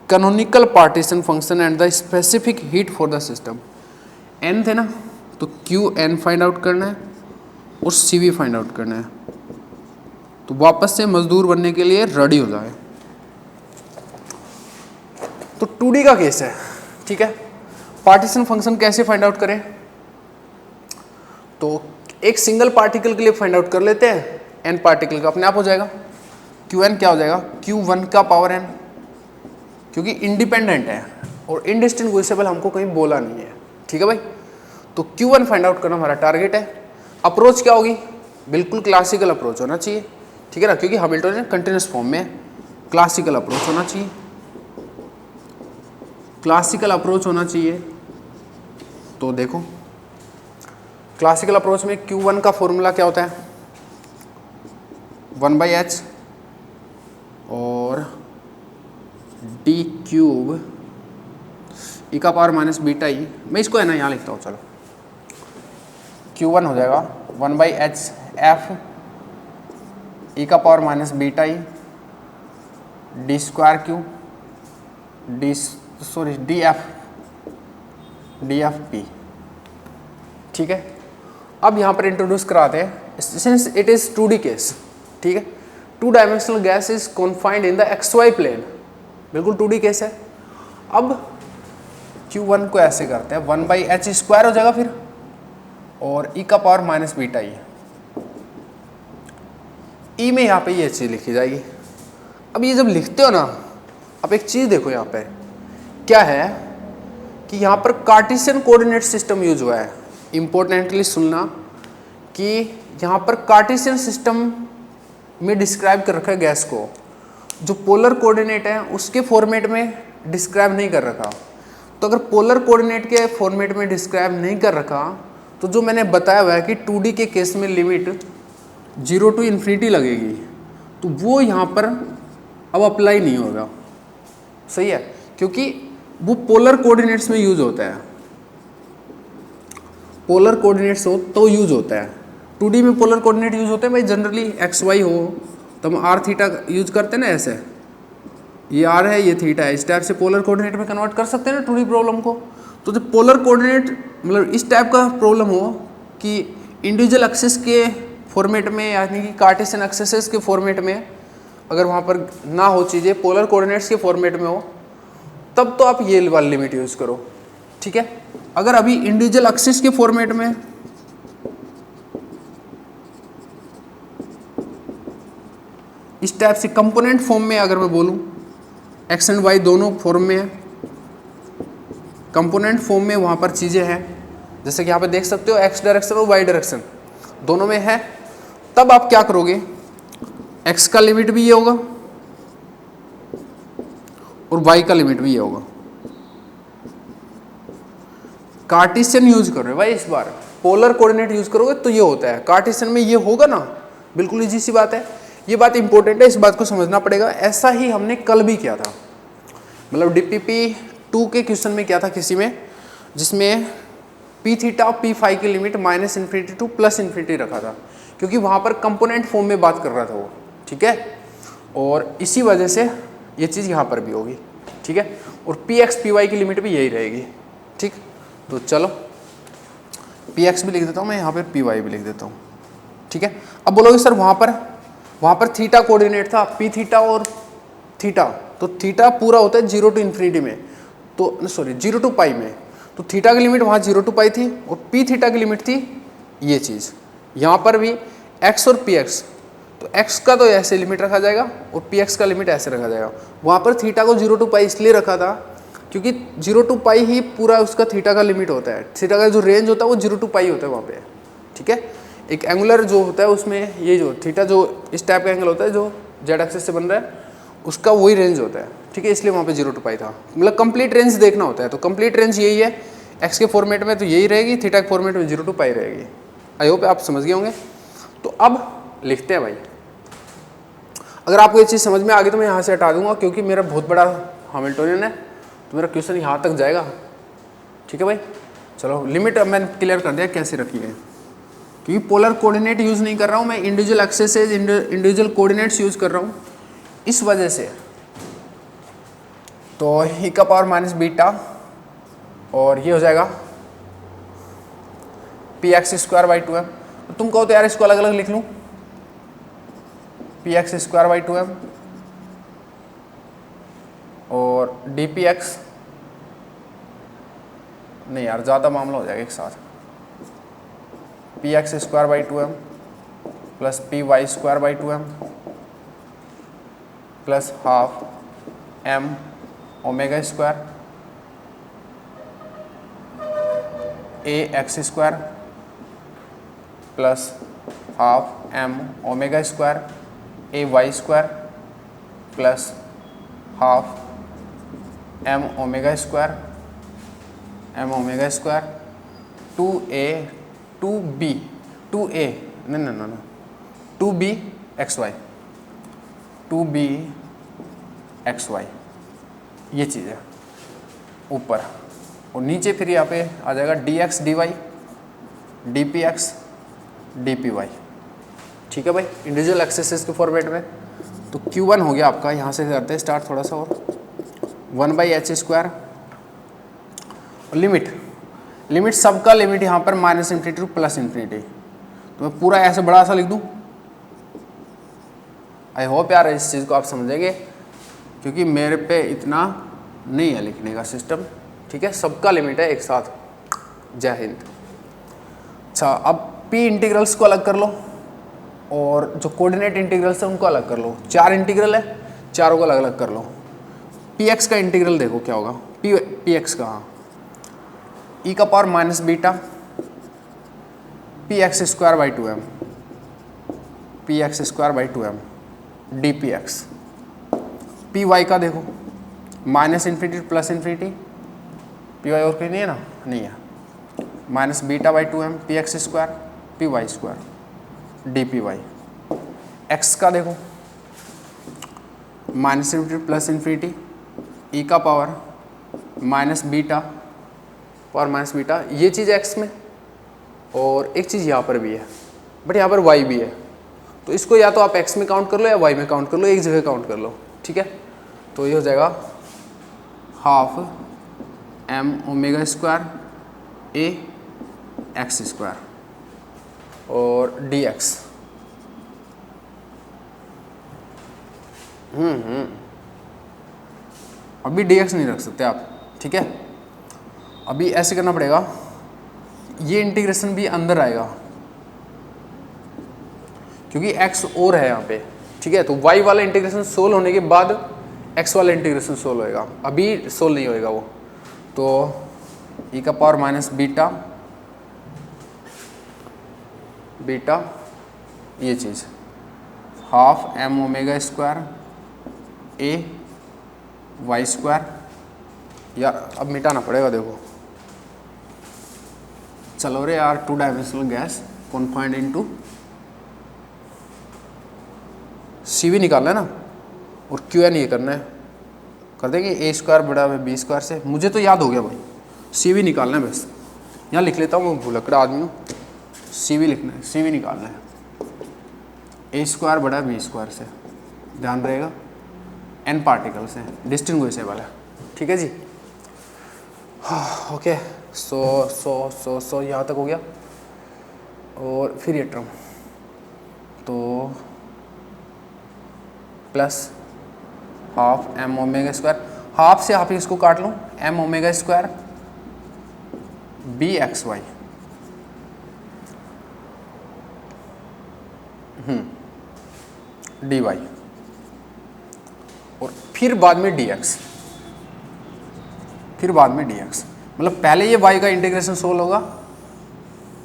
canonical partition function and the specific heat for the system. n थे ना, तो qn फाइंड आउट करना है और cv फाइंड आउट करना है। तो वापस से मजदूर बनने के लिए रेडी हो जाए। तो 2D का केस है। ठीक है, पार्टीशन फंक्शन कैसे फाइंड आउट करें? तो एक सिंगल पार्टिकल के लिए फाइंड आउट कर लेते हैं, n पार्टिकल का अपने आप हो जाएगा। qn क्या हो जाएगा? q1 का पावर n, क्योंकि इंडिपेंडेंट है और इनडिस्टिंग्विशेबल हमको कहीं बोला नहीं है। ठीक है भाई, तो Q1 फाइंड आउट करना हमारा टारगेट है। अप्रोच क्या होगी, बिल्कुल क्लासिकल अप्रोच होना चाहिए। ठीक है ना, क्योंकि हैमिल्टोनियन कंटिन्यूस फॉर्म में क्लासिकल अप्रोच होना चाहिए, क्लासिकल अप्रोच होना चाहिए। तो देखो क्लासिकल अप्रोच में Q1 का फॉर्मूला क्या होता है, 1/h और d क्यूब e का पावर माइनस बीटा ई। मैं इसको है ना यहाँ लिखता हूँ, चलो Q1 हो जाएगा 1/h f e का power minus beta E D square Q D F P. ठीक है, अब यहाँ पर इंट्रोड्यूस कराते हैं, since it is 2D case. ठीक है, 2 dimensional gas is confined in the XY plane, बिल्कुल 2D केस है। अब Q1 को ऐसे करते हैं, 1/h स्क्वायर हो जाएगा फिर, और e का पावर माइनस बीटा ई। ई में यहाँ पे ये चीज़ लिखी जाएगी। अब ये जब लिखते हो ना, अब एक चीज़ देखो यहाँ पे क्या है कि यहाँ पर कार्टेशियन कोऑर्डिनेट सिस्टम यूज हुआ है। इंपॉर्टेंटली सुनना कि यहाँ पर कार्टेशियन सिस्टम में डिस्क्राइब कर रखा है गैस को, जो पोलर कोऑर्डिनेट है उसके फॉर्मेट में डिस्क्राइब नहीं कर रखा। तो अगर पोलर कोऑर्डिनेट के फॉर्मेट में डिस्क्राइब नहीं कर रखा, तो जो मैंने बताया हुआ है कि 2D के केस में लिमिट 0 to इन्फिनिटी लगेगी, तो वो यहाँ पर अब अप्लाई नहीं होगा। सही है, क्योंकि वो पोलर कोऑर्डिनेट्स में यूज होता है, पोलर कोऑर्डिनेट्स हो तो यूज होता है। 2D में पोलर कोऑर्डिनेट यूज होते हैं भाई, जनरली XY हो तो हम r थीटा यूज करते हैं ना, ऐसे ये r है ये थीटा है, इस टाइप से पोलर कोऑर्डिनेट में कन्वर्ट कर सकते हैं ना 2D प्रॉब्लम को। तो जब पोलर कोऑर्डिनेट मतलब इस टाइप का प्रॉब्लम हो कि इंडिविजुअल एक्सिस के फॉर्मेट में, यानी कि कार्टेशियन एक्सिस के फॉर्मेट में अगर वहाँ पर ना हो चीज़ें, पोलर कोऑर्डिनेट्स के फॉर्मेट में हो, तब तो आप ये वाली लिमिट यूज़ करो। ठीक है, अगर अभी इंडिविजुअल एक्सिस के फॉर्मेट में इस टाइप से कंपोनेंट फॉर्म में अगर मैं बोलूँ, एक्स एंड वाई दोनों फॉर्म में है, कंपोनेंट फॉर्म में वहाँ पर चीज़ें हैं, जैसे कि यहाँ पे देख सकते हो एक्स डायरेक्शन और वाई डायरेक्शन दोनों में है, तब आप क्या करोगे, एक्स का लिमिट भी ये होगा और वाई का लिमिट भी ये होगा। कार्टेशियन यूज कर रहे हो भाई, इस बार पोलर कोऑर्डिनेट यूज करोगे तो ये होता है, कार्टेशियन में ये होगा ना, बिल्कुल इजी सी बात है। ये बात इंपॉर्टेंट है, इस बात को समझना पड़ेगा। ऐसा ही हमने कल भी किया था, मतलब DPP 2 के क्वेश्चन में किया था किसी में, जिसमें P थीटा और P फाई की लिमिट -इन्फिनिटी टू +इन्फिनिटी रखा था, क्योंकि वहाँ पर कंपोनेंट फॉर्म में बात कर रहा था वो। ठीक है, और इसी वजह से ये चीज़ यहाँ पर भी होगी। ठीक है, और PX PY की लिमिट भी यही रहेगी। ठीक, तो चलो PX भी लिख देता हूँ मैं, यहाँ पर PY भी लिख देता हूँ। ठीक है, अब बोलोगे सर वहाँ पर थीटा कोऑर्डिनेट था, P थीटा और थीटा, तो थीटा पूरा होता है 0 to इन्फिनिटी में, तो सॉरी 0 to पाई में, तो थीटा की लिमिट वहाँ 0 to पाई थी और P थीटा की लिमिट थी ये चीज़। यहाँ पर भी x और PX, तो x का तो ऐसे लिमिट रखा जाएगा और PX का लिमिट ऐसे रखा जाएगा। वहाँ पर थीटा को 0 to पाई इसलिए रखा था क्योंकि 0 to पाई ही पूरा उसका थीटा का लिमिट होता है, थीटा का जो रेंज होता है वो 0 to पाई होता है वहाँ पे। ठीक है, एक एंगुलर जो होता है उसमें ये जो थीटा जो इस टाइप का एंगल होता है जो जेड एक्सिस से बन रहा है, उसका वही रेंज होता है। ठीक है, इसलिए वहाँ पे 0 to पाई था, मतलब कंप्लीट रेंज देखना होता है। तो कंप्लीट रेंज यही है, एक्स के फॉर्मेट में तो यही रहेगी, थीटा के फॉर्मेट में 0 to पाई रहेगी। आई होप आप समझ गए होंगे। तो अब लिखते हैं भाई, अगर आपको ये चीज़ समझ में आ गई तो मैं यहाँ से हटा दूंगा, क्योंकि मेरा बहुत बड़ा हैमिल्टोनियन है, तो मेरा क्वेश्चन यहाँ तक जाएगा। ठीक है भाई, चलो लिमिट अब मैंने क्लियर कर दिया कैसे रखी है, क्योंकि पोलर कोऑर्डिनेट यूज़ नहीं कर रहा हूँ मैं, individual axis individual coordinates use कर रहा हूँ, इस वजह से। तो e का पावर माइनस बीटा और ये हो जाएगा PX स्क्वायर बाई 2m। तो तुम कहो तो यार इसको अलग अलग लिख लूँ, PX स्क्वायर बाई 2m और DPX, नहीं यार ज़्यादा मामला हो जाएगा एक साथ, PX square by 2m plus PY square by 2m plus half m omega square A X square plus half M omega square A Y square plus half M omega square two A two B two A नहीं 2b xy ये चीज़ है ऊपर, और नीचे फिर यहाँ पे आ जाएगा dx dy dpx dpy। ठीक है भाई, इंडिविजुअल एक्सेसेस के फॉर्मेट में। तो q1 हो गया आपका, यहाँ से करते हैं स्टार्ट थोड़ा सा और 1/h²। और लिमिट सबका लिमिट यहाँ पर -∞ टू +∞। तो मैं पूरा ऐसे बड़ा सा लिख दूँ। आई होप यार इस चीज़ को आप समझेंगे, क्योंकि मेरे पे इतना नहीं है लिखने का सिस्टम। ठीक है, सबका लिमिट है एक साथ। जय हिंद। अच्छा, अब p इंटीग्रल्स को अलग कर लो और जो कोऑर्डिनेट इंटीग्रल्स है उनको अलग कर लो। 4 इंटीग्रल है, चारों को अलग अलग कर लो। px का इंटीग्रल देखो क्या होगा, px का e का power -β px² px² dpx। py का देखो -∞ टू +∞, py और कहीं नहीं है ना, नहीं है, -β/2m px² py² dpy। x का देखो -∞ टू +∞, e का पावर -β ये चीज़ x में, और एक चीज़ यहाँ पर भी है, बट यहाँ पर y भी है। तो इसको या तो आप x में काउंट कर लो या y में काउंट कर लो, एक जगह काउंट कर लो। ठीक है, तो ये हो जाएगा हाफ m ओमेगा² a x² और dx। अभी dx नहीं रख सकते आप। ठीक है, अभी ऐसे करना पड़ेगा, ये इंटीग्रेशन भी अंदर आएगा क्योंकि x और है यहाँ पे। ठीक है, तो y वाला इंटीग्रेशन सोल्व होने के बाद x वाला इंटीग्रेशन सोल्व होएगा, अभी सोल्व नहीं होएगा वो। तो e का पावर -β ये चीज़ हाफ m ओमेगा² a y²। यार अब मिटाना पड़ेगा, देखो चलो रे यार, 2 dimensional gas confined into CV निकालना है ना, और QN ये करना है, कर देंगे a² - b² से। मुझे तो याद हो गया भाई, CV निकालना है बस। यहाँ लिख लेता हूँ, मैं भुलक्कड़ा आदमी हूँ। CV लिखना है, CV निकालना है a² - b² से, ध्यान रहेगा। n पार्टिकल्स हैं, डिस्टिंग्विशेबल है। ठीक है जी, ओके। सो यहाँ तक हो गया, और फिर ये टर्म तो प्लस हाफ m ओमेगा², हाफ से हाफ इसको काट लूँ, m ओमेगा² bxy dy, और फिर बाद में dx, मतलब पहले ये y का इंटीग्रेशन सोल्व होगा,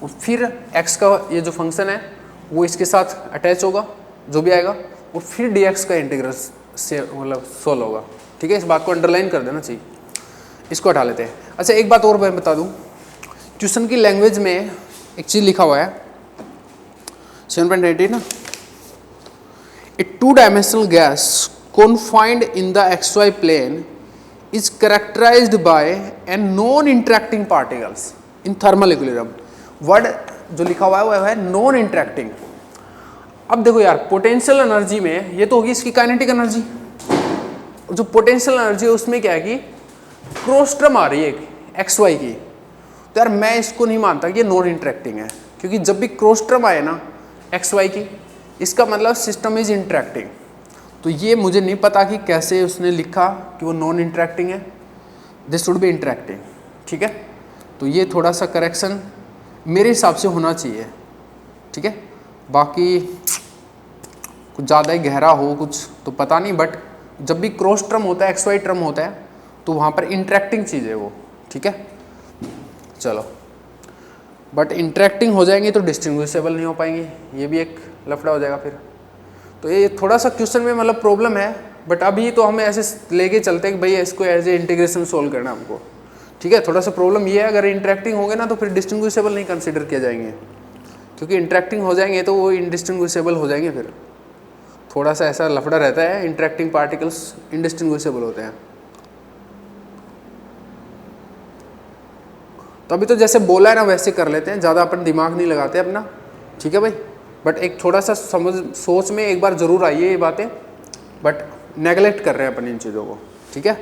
और फिर x का ये जो फंक्शन है वो इसके साथ अटैच होगा जो भी आएगा, और फिर dx का इंटीग्रल से मतलब सोल्व होगा। ठीक है, इस बात को अंडरलाइन कर देना चाहिए। इसको हटा लेते हैं। अच्छा, एक बात और मैं बता दूं, ट्यूशन की लैंग्वेज में एक चीज़ लिखा हुआ है 7.18 ना, ए 2 dimensional gas confined in the xy plane is characterized by and non interacting particles in thermal equilibrium। Word जो लिखा हुआ है वो है नॉन इंटरेक्टिंग। अब देखो यार, पोटेंशियल एनर्जी में ये तो होगी इसकी काइनेटिक एनर्जी, जो पोटेंशियल एनर्जी है उसमें क्या है कि क्रॉस टर्म आ रही है एक्स वाई की। तो यार मैं इसको नहीं मानता कि ये नॉन इंटरेक्टिंग है, क्योंकि जब भी क्रॉस टर्म आए ना एक्स वाई की, इसका मतलब सिस्टम इज इंटरेक्टिंग। तो ये मुझे नहीं पता कि कैसे उसने लिखा कि वो नॉन इंटरेक्टिंग है, दिस शुड बी इंटरेक्टिंग। ठीक है, तो ये थोड़ा सा करेक्शन मेरे हिसाब से होना चाहिए। ठीक है, बाकी कुछ ज़्यादा ही गहरा हो कुछ तो पता नहीं, बट जब भी क्रॉस टर्म होता है, एक्स वाई टर्म होता है, तो वहाँ पर इंटरेक्टिंग चीज़ है वो, ठीक है। चलो, बट इंटरेक्टिंग हो जाएंगी तो डिस्टिंग्विशेबल नहीं हो पाएंगी, ये भी एक लफड़ा हो जाएगा फिर। तो ये थोड़ा सा क्वेश्चन में मतलब प्रॉब्लम है, बट अभी तो हमें ऐसे लेके चलते हैं कि भैया इसको एज ए इंटीग्रेशन सोल्व करना हमको, ठीक है। थोड़ा सा प्रॉब्लम ये है, अगर इंटरेक्टिंग होंगे ना तो फिर डिस्टिंग्विशेबल नहीं कंसिडर किया जाएंगे, क्योंकि इंटरेक्टिंग हो जाएंगे तो वो इंडिस्टिंग्विशेबल हो जाएंगे। फिर थोड़ा सा ऐसा लफड़ा रहता है, इंटरेक्टिंग पार्टिकल्स इंडिस्टिंग्विशेबल होते हैं। तो अभी तो जैसे बोला है ना वैसे कर लेते हैं, ज़्यादा अपन दिमाग नहीं लगाते अपना, ठीक है भाई। बट एक थोड़ा सा समझ सोच में एक बार ज़रूर आइए ये बातें, बट नेगलेक्ट कर रहे हैं अपन इन चीज़ों को, ठीक है।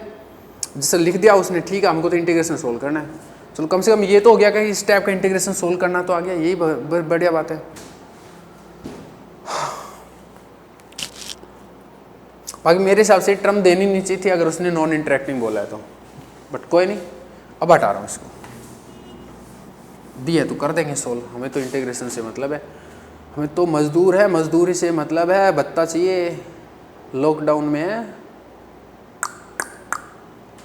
जैसे लिख दिया उसने, ठीक है, हमको तो इंटीग्रेशन सोल्व करना है, चलो कम से कम ये तो हो गया कि इस टाइप का इंटीग्रेशन सोल्व करना तो आ गया, यही बढ़िया बात है। बाकी मेरे हिसाब से टर्म देनी नहीं चाहिए थी अगर उसने नॉन इंटरेक्टिंग बोला है तो, बट कोई नहीं, अब हटा रहा हूँ इसको। दी है तो कर देंगे सोल्व, हमें तो इंटीग्रेशन से मतलब है, हमें तो मजदूर है, मजदूरी से मतलब है, भत्ता चाहिए, लॉकडाउन में है।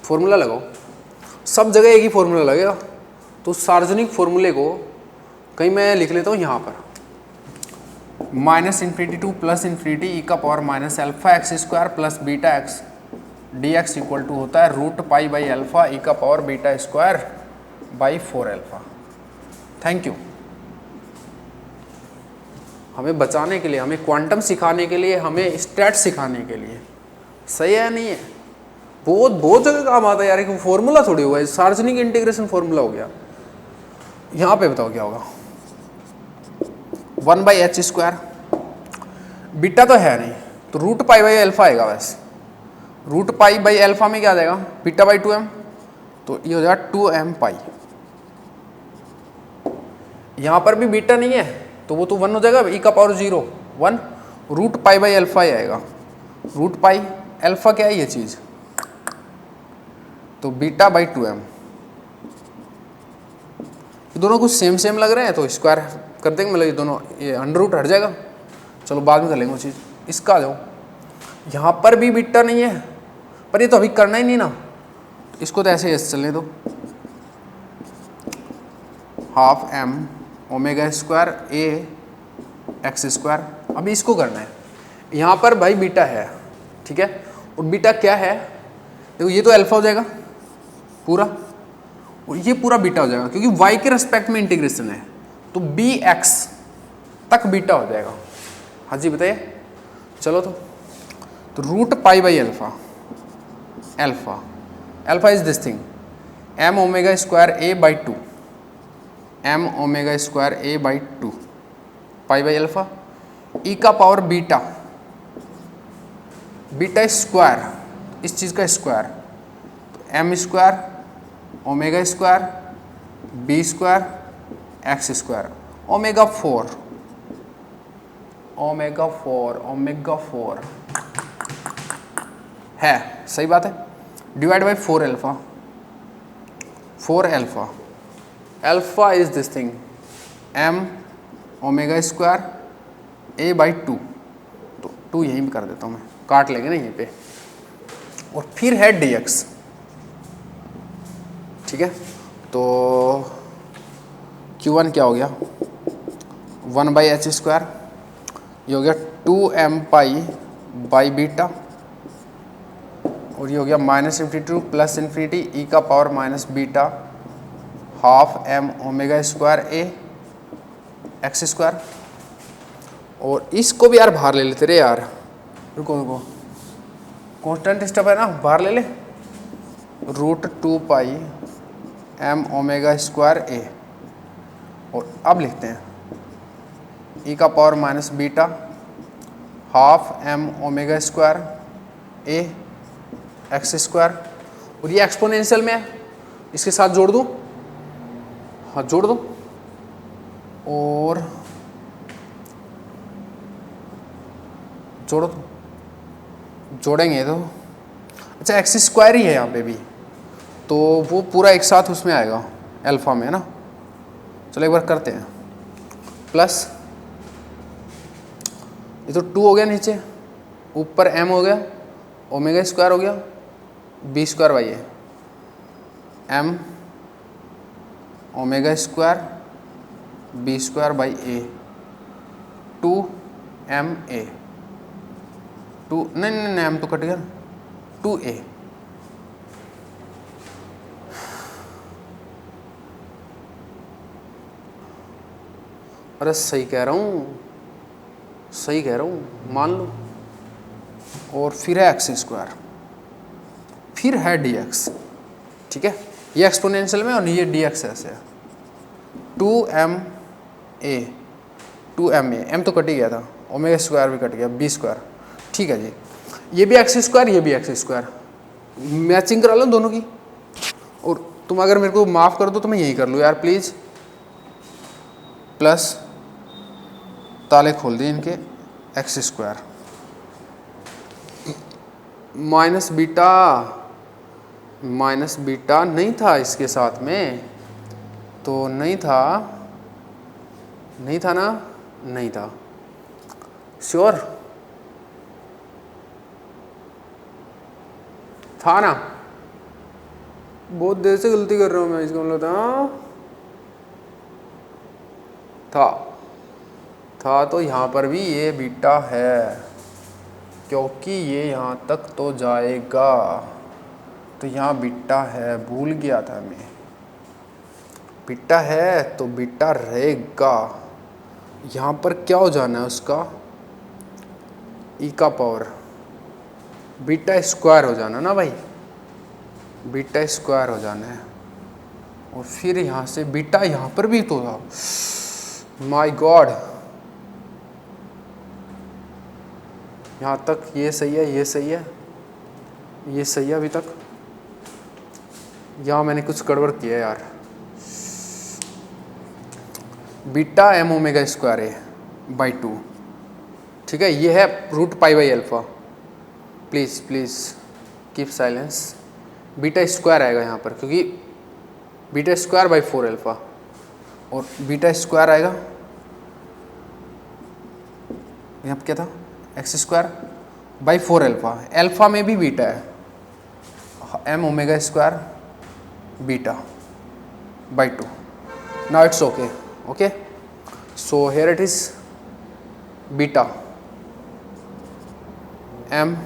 फॉर्मूला लगाओ, सब जगह एक ही फॉर्मूला लगेगा, तो सार्वजनिक फॉर्मूले को कहीं मैं लिख लेता हूँ यहाँ पर, -∞ टू +∞ e का power minus alpha X square plus beta X dx equal to होता है √π/α e का power beta square by 4α। Thank you. हमें बचाने के लिए, हमें क्वांटम सिखाने के लिए, हमें स्टैट सिखाने के लिए, सही है नहीं है? बहुत बहुत जगह काम आता है यार, एक फॉर्मूला थोड़ी हुआ है, सार्वजनिक इंटीग्रेशन फॉर्मूला हो गया। यहाँ पे बताओ क्या होगा, 1/h², बीटा तो है नहीं तो √π/α आएगा, वैसे √π/α में क्या आ जाएगा, β/2m, तो ये हो जाएगा 2m π। यहाँ पर भी बीटा नहीं है तो वो तो 1 हो जाएगा, e का पावर 0 1, √π/α आएगा, √π α क्या है ये चीज़, तो β/2m। ये दोनों कुछ सेम सेम लग रहे हैं तो स्क्वायर कर देंगे, मतलब ये दोनों ये अंडर रूट हट जाएगा, चलो बाद में कर लेंगे वो चीज़। इसका आ जाओ, यहाँ पर भी बीटा नहीं है, पर ये तो अभी करना ही नहीं ना, इसको तो ऐसे ही चलने दो, ½ m ω² a x²। अभी इसको करना है, यहाँ पर भाई बीटा है, ठीक है, और बीटा क्या है, देखो ये तो अल्फा हो जाएगा पूरा, और ये पूरा बीटा हो जाएगा, क्योंकि y के रेस्पेक्ट में इंटीग्रेशन है, तो bx तक बीटा हो जाएगा। हाँ जी बताइए, चलो तो √π/α, alpha is this thing mω²a/2, mω²a/2 π/α e का पावर बीटा, बीटा स्क्वायर, इस चीज़ का स्क्वायर, तो m² ω² b² x², ω4 है, सही बात है, divide by 4α, 4α, alpha is this thing mω² a/2, तो 2 यहीं पर कर देता हूँ मैं, काट लेंगे ना यहीं पे, और फिर है dx, ठीक है। तो Q1 क्या हो गया, 1/h², ये हो गया 2m π बीटा, और ये हो गया -∞ टू +∞ e का power minus beta ½ m ω² a x²। और इसको भी यार बाहर ले लेते रे यार, रुको कांस्टेंट स्टेप है ना, बाहर ले ले, √2π m ω² a, और अब लिखते हैं e का power minus beta ½ m ω² a x², और ये एक्सपोनेंशियल में है, इसके साथ जोड़ दूँ, हाँ जोड़ दो, और जोड़ो, जोड़ेंगे तो अच्छा x² ही है यहाँ पे भी, तो वो पूरा एक साथ उसमें आएगा अल्फा में, है ना। चलो एक बार करते हैं, प्लस ये तो 2 हो गया नीचे, ऊपर m हो गया, ω² हो गया, b² भाई है, m omega square b square by a 2ma 2 नहीं एम तो कट गया 2a अरे सही कह रहा हूँ, सही कह रहा हूँ, मान लो। और फिर है एक्स स्क्वायर, फिर है dx, ठीक है। ये एक्सपोनेंशियल में और ये dx ऐसे है 2ma m तो कट ही गया था, ओमेगा स्क्वायर भी कट गया बी स्क्वायर, ठीक है जी। ये भी एक्स स्क्वायर, ये भी एक्स स्क्वायर, मैचिंग करा लो दोनों की। और तुम अगर मेरे को माफ़ कर दो तो मैं यही कर लूँ यार प्लीज़। प्लस ताले खोल दिए इनके, एक्स स्क्वायर माइनस बीटा नहीं था इसके साथ में, तो नहीं था ना, नहीं था, श्योर था ना। बहुत देर से गलती कर रहा हूँ मैं, इसका मतलब था तो यहाँ पर भी ये बीटा है, क्योंकि ये यहाँ तक तो जाएगा, तो यहाँ बीटा है, भूल गया था मैं, बीटा है तो बीटा रहेगा। यहाँ पर क्या हो जाना है उसका, ई का पावर बीटा स्क्वायर हो जाना ना भाई, बीटा स्क्वायर हो जाना है। और फिर यहाँ से बीटा यहाँ पर भी तो था, माय गॉड। यहाँ तक ये सही है, ये सही है, ये सही है अभी तक। यहाँ मैंने कुछ गड़बड़ किया यार, बीटा एम ओमेगा स्क्वायर है बाई 2, ठीक है। ये है root pi by alpha, please please keep silence. Beta square आएगा यहाँ पर, क्योंकि बीटा स्क्वायर बाई 4 अल्फा, और बीटा स्क्वायर आएगा यहाँ पर क्या था, x square by 4 alpha, alpha में भी बीटा है, m omega square beta by 2। Now it's okay, okay, so here it is beta m,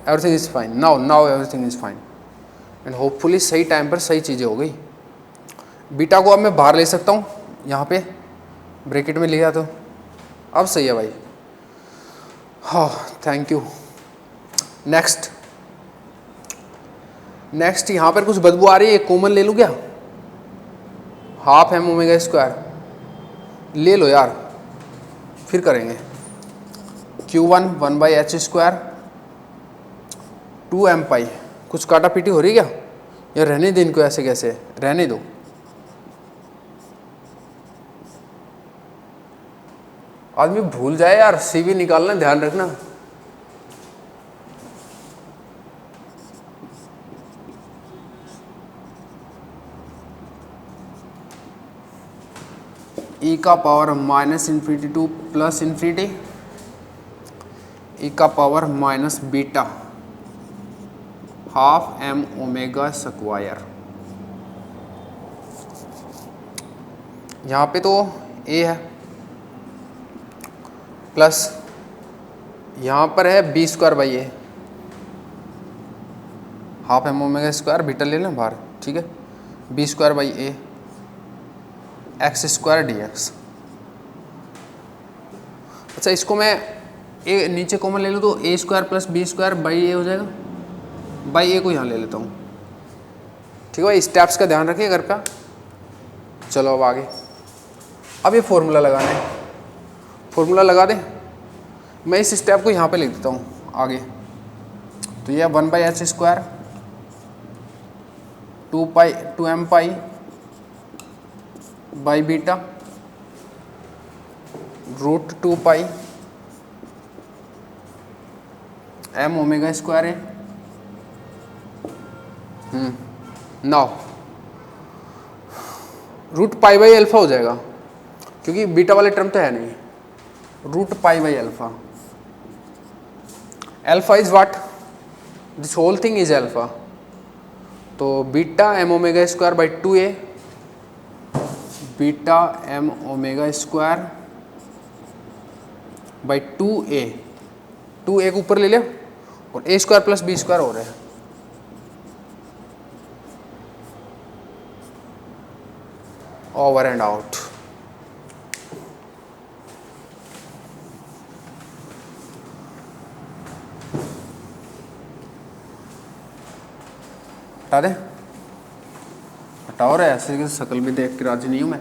everything is fine now everything is fine and hopefully सही time पर सही चीज़ें हो गई। Beta को अब मैं बाहर ले सकता हूँ, यहाँ पे ब्रैकेट में लिया तो अब सही है भाई, हाँ थैंक यू। नेक्स्ट यहाँ पर कुछ बदबू आ रही है, कॉमन ले लूँ क्या, हाफ एम ओमेगा स्क्वायर ले लो यार, फिर करेंगे Q1 1 by H square 2m पाई। कुछ काटा पीटी हो रही क्या, या रहने दो इनको, ऐसे कैसे रहने दो। आदमी भूल जाए यार, CV निकालना ध्यान रखना। ई का power minus infinity to plus infinity, E का power minus beta half M omega square. यहाँ पे तो ए है, प्लस यहाँ पर है B square by A, half M omega square beta ले लें बाहर, ठीक है, B square by A X square D X. अच्छा इसको मैं ए नीचे कॉमन ले लूँ तो A square plus B square by A हो जाएगा, बाई ए को यहाँ ले लेता हूँ, ठीक है भाई। स्टेप्स का ध्यान रखिए घर पे। चलो अब आगे, अब ये फॉर्मूला लगाना है, फॉर्मूला लगा दें। मैं इस स्टेप को यहाँ पे लिख देता हूँ आगे, तो यह 1 by H square 2m pi by beta root 2 pi M omega square है। Now root pi by alpha हो जाएगा, क्योंकि बीटा वाले टर्म तो है नहीं, root pi by alpha. Alpha is what, this whole thing is alpha, तो beta M omega square by 2a, beta M omega square by 2a, 2a को ऊपर ले लिया और a square plus b square हो रहा है, ओवर एंड आउट। हटा दे, हटाओ रहा है ऐसे कि शक्ल भी देख के राजी नहीं हूं मैं।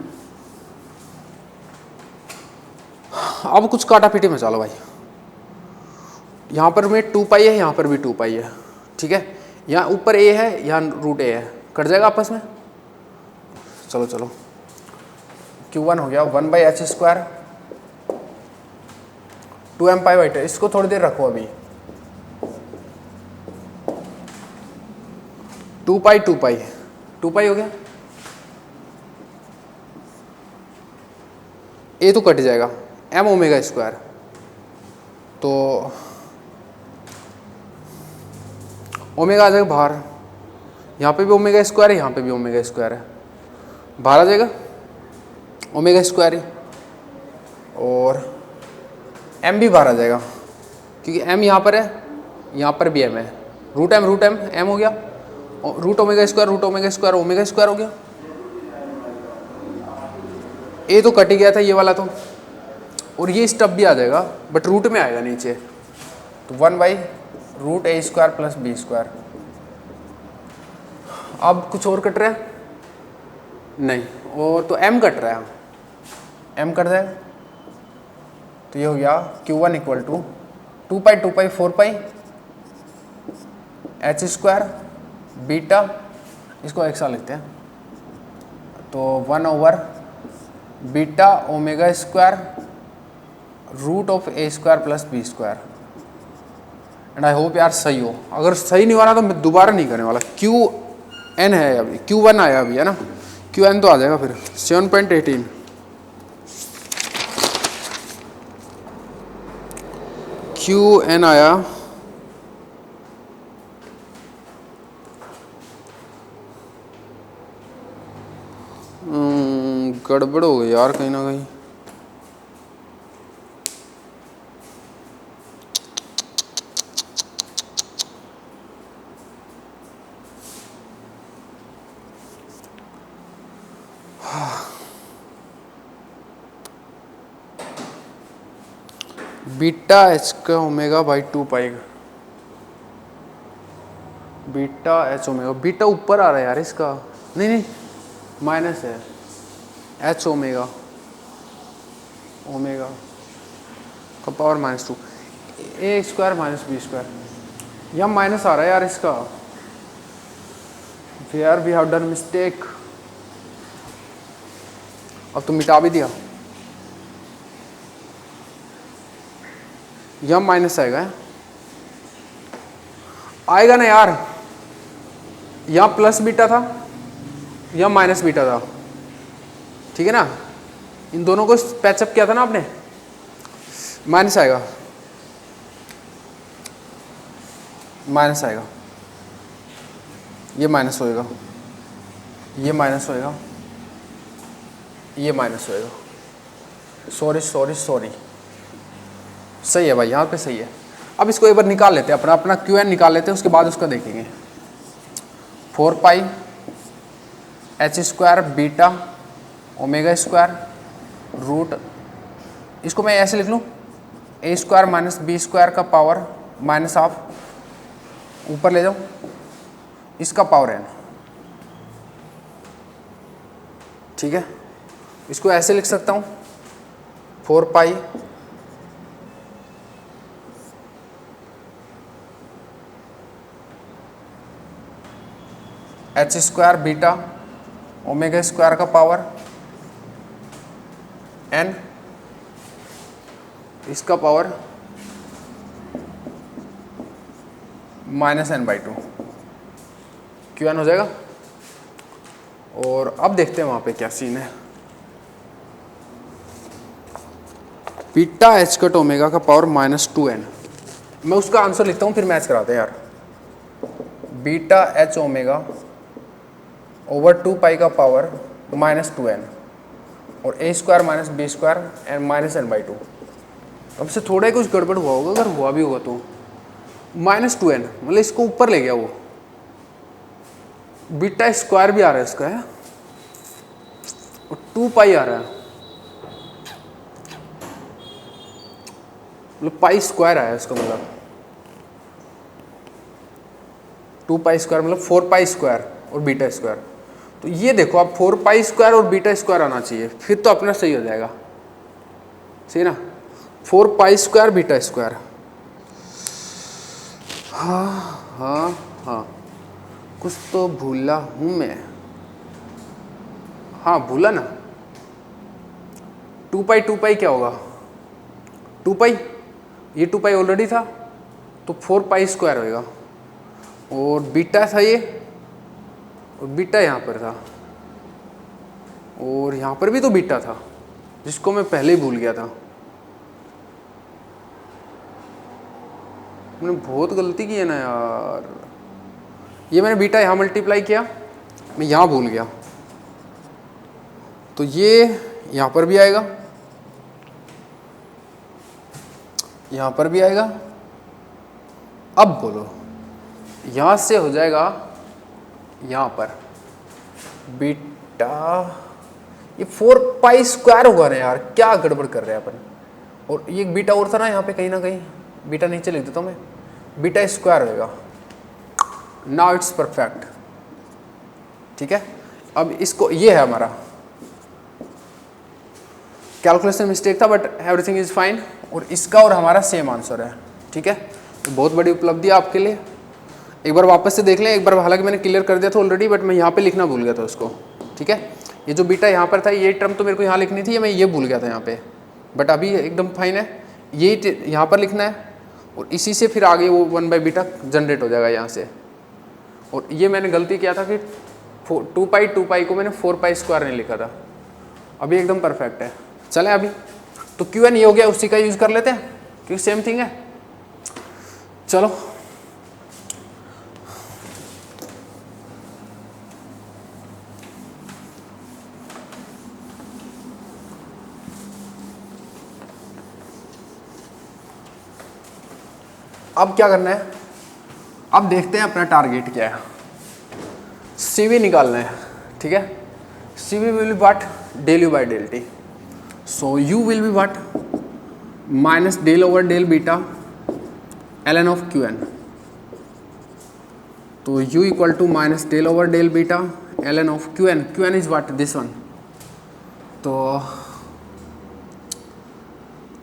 अब कुछ काटा पीटी में चलो भाई, यहां पर में 2 पाई है, यहां पर भी 2 पाई है, ठीक है। यहाँ ऊपर a है, यहाँ रूट a है, कट जाएगा आपस में। चलो चलो, Q1 हो गया 1 by H square 2m pi by 2। इसको थोड़ी देर रखो अभी, 2 पाई 2 पाई 2 पाई हो गया, a तो कट जाएगा, m ओमेगा स्क्वायर, तो ओमेगा आ जाएगा बाहर, यहाँ पे भी ओमेगा स्क्वायर है, यहाँ पे भी ओमेगा स्क्वायर है, बाहर आ जाएगा ओमेगा स्क्वायर ही, और m भी बाहर आ जाएगा क्योंकि m यहाँ पर है, यहाँ पर भी m है, रूट m m हो गया, root omega square omega square हो गया। a तो कट ही गया था ये वाला तो, और ये स्टब भी आ जाएगा बट रूट में आएगा नीचे, तो 1 by root a square plus b square. अब कुछ और कट रहा है नहीं, और तो m कट रहा है, m कट जाएगा, तो ये हो गया Q1 equal to 2 pi 4 pi H square beta, इसको एक साथ लिखते हैं, तो 1 over beta omega square root of a square plus b square. And I hope यार सही हो, अगर सही नहीं हो रहा तो मैं दोबारा नहीं करने वाला। Qn है अभी, Q1 आया अभी है ना, Qn तो आ जाएगा फिर 7.18, Qn आया गड़बड़ हो गई यार कहीं ना कहीं। बीटा एच का omega by 2 pi, beta h omega, beta ऊपर आ रहा है यार इसका, नहीं माइनस है, एच ओमेगा का power -2 a square minus b square, यहाँ माइनस आ रहा है यार इसका, where we have done mistake. अब तो मिटा भी दिया, यहाँ माइनस आएगा ना यार, यहाँ प्लस बीटा था, यहाँ माइनस बीटा था, ठीक है ना, इन दोनों को पैचअप किया था ना आपने, माइनस आएगा, ये माइनस होएगा, ये माइनस होएगा, ये माइनस होएगा, सॉरी सही है भाई, यहाँ पे सही है। अब इसको एक बार निकाल लेते हैं, अपना Qn निकाल लेते हैं, उसके बाद उसका देखेंगे। 4 pi H square beta omega square root, इसको मैं ऐसे लिख लूँ, a square minus b square का पावर माइनस हाफ, ऊपर ले जाऊँ, इसका पावर n, ठीक है। इसको ऐसे लिख सकता हूँ 4 pi H square beta omega square का पावर n, इसका पावर -n/2, Qn हो जाएगा। और अब देखते हैं वहाँ पे क्या सीन है। बीटा एच कट ओमेगा का पावर -2n, मैं उसका आंसर लिखता हूँ फिर मैच कराते हैं यार। Beta h omega over 2 pi का पावर -2n और a square minus B square and -n/2। अब से थोड़ा ही कुछ गड़बड़ हुआ होगा, अगर हुआ भी होगा तो -2n मतलब इसको ऊपर ले गया वो, बीटा स्क्वायर भी आ रहा है इसका है और 2 पाई आ रहा है, मतलब पाई स्क्वायर आया इसका, मतलब 2 पाई स्क्वायर मतलब 4 पाई स्क्वायर और बीटा स्क्वायर। तो ये देखो आप 4 पाई स्क्वायर और बीटा स्क्वायर आना चाहिए, फिर तो अपना सही हो जाएगा, सही ना। 4 पाई स्क्वायर बीटा स्क्वायर, हाँ कुछ तो भूला हूँ मैं, हाँ भूला ना। 2 पाई क्या होगा, 2 पाई, ये 2 पाई ऑलरेडी था तो 4 पाई स्क्वायर होएगा, और बीटा था ये, और बीटा यहाँ पर था, और यहाँ पर भी तो बीटा था जिसको मैं पहले ही भूल गया था। मैंने बहुत गलती की है ना यार, ये मैंने बीटा यहाँ मल्टीप्लाई किया, मैं यहाँ भूल गया, तो ये यहाँ पर भी आएगा, यहाँ पर भी आएगा। अब बोलो यहाँ से हो जाएगा यहाँ पर बीटा, ये 4 पाई स्क्वायर होगा ना यार, क्या गड़बड़ कर रहे हैं अपन। और ये बीटा और था ना यहाँ पे, कहीं ना कहीं बीटा नीचे लिख देता हूँ मैं, बीटा स्क्वायर होएगा। नाउ इट्स परफेक्ट, ठीक है। अब इसको, ये है हमारा कैलकुलेशन मिस्टेक था बट एवरीथिंग इज फाइन, और इसका और हमारा सेम आंसर है, ठीक है। तो बहुत बड़ी उपलब्धि है आपके लिए। एक बार वापस से देख लें, एक बार हालांकि मैंने क्लियर कर दिया था ऑलरेडी, बट मैं यहाँ पे लिखना भूल गया था उसको, ठीक है। ये जो बीटा यहाँ पर था, ये टर्म तो मेरे को यहाँ लिखनी थी, मैं ये भूल गया था यहाँ पे, बट अभी एकदम फाइन है। ये यहाँ पर लिखना है और इसी से फिर आगे वो 1 बाई बीटा जनरेट हो जाएगा यहाँ से। और ये मैंने गलती किया था कि 2 पाई को मैंने 4 पाई स्क्वायर नहीं लिखा था, अभी एकदम परफेक्ट है। चलें अभी तो QN ये हो गया, उसी का यूज़ कर लेते हैं क्योंकि सेम थिंग है। चलो अब क्या करना है, अब देखते हैं अपना टारगेट क्या है। CV निकालना है, ठीक है। CV will be what, del U by del T। So U will be what, minus del over del beta ln of QN। तो U equal to minus del over del beta ln of QN। QN is what, this one. तो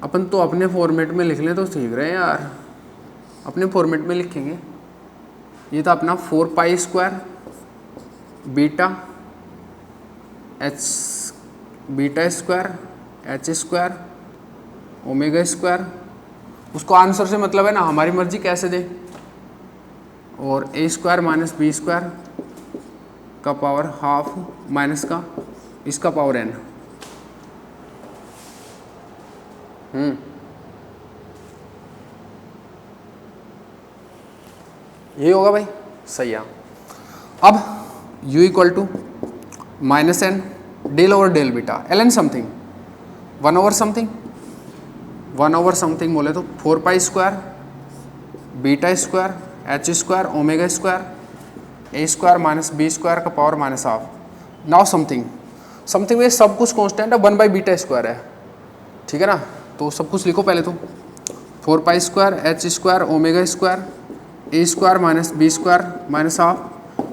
अपन तो अपने format में लिख लें तो ठीक रहे यार, अपने फॉर्मेट में लिखेंगे। ये था अपना 4 pi square beta square H square omega square. उसको आंसर से मतलब है ना, हमारी मर्जी कैसे दे। और a square minus B square का पावर हाफ माइनस का इसका पावर n। यही होगा भाई, सही है। अब u equal to minus N del over del beta ln something 1 over something बोले तो 4 pi square beta square H square omega square a square minus B square का power minus half. Now something में सब कुछ constant है, 1 by beta square है, ठीक है ना। तो सब कुछ लिखो पहले तो, 4 pi square H square omega square a square minus B square minus half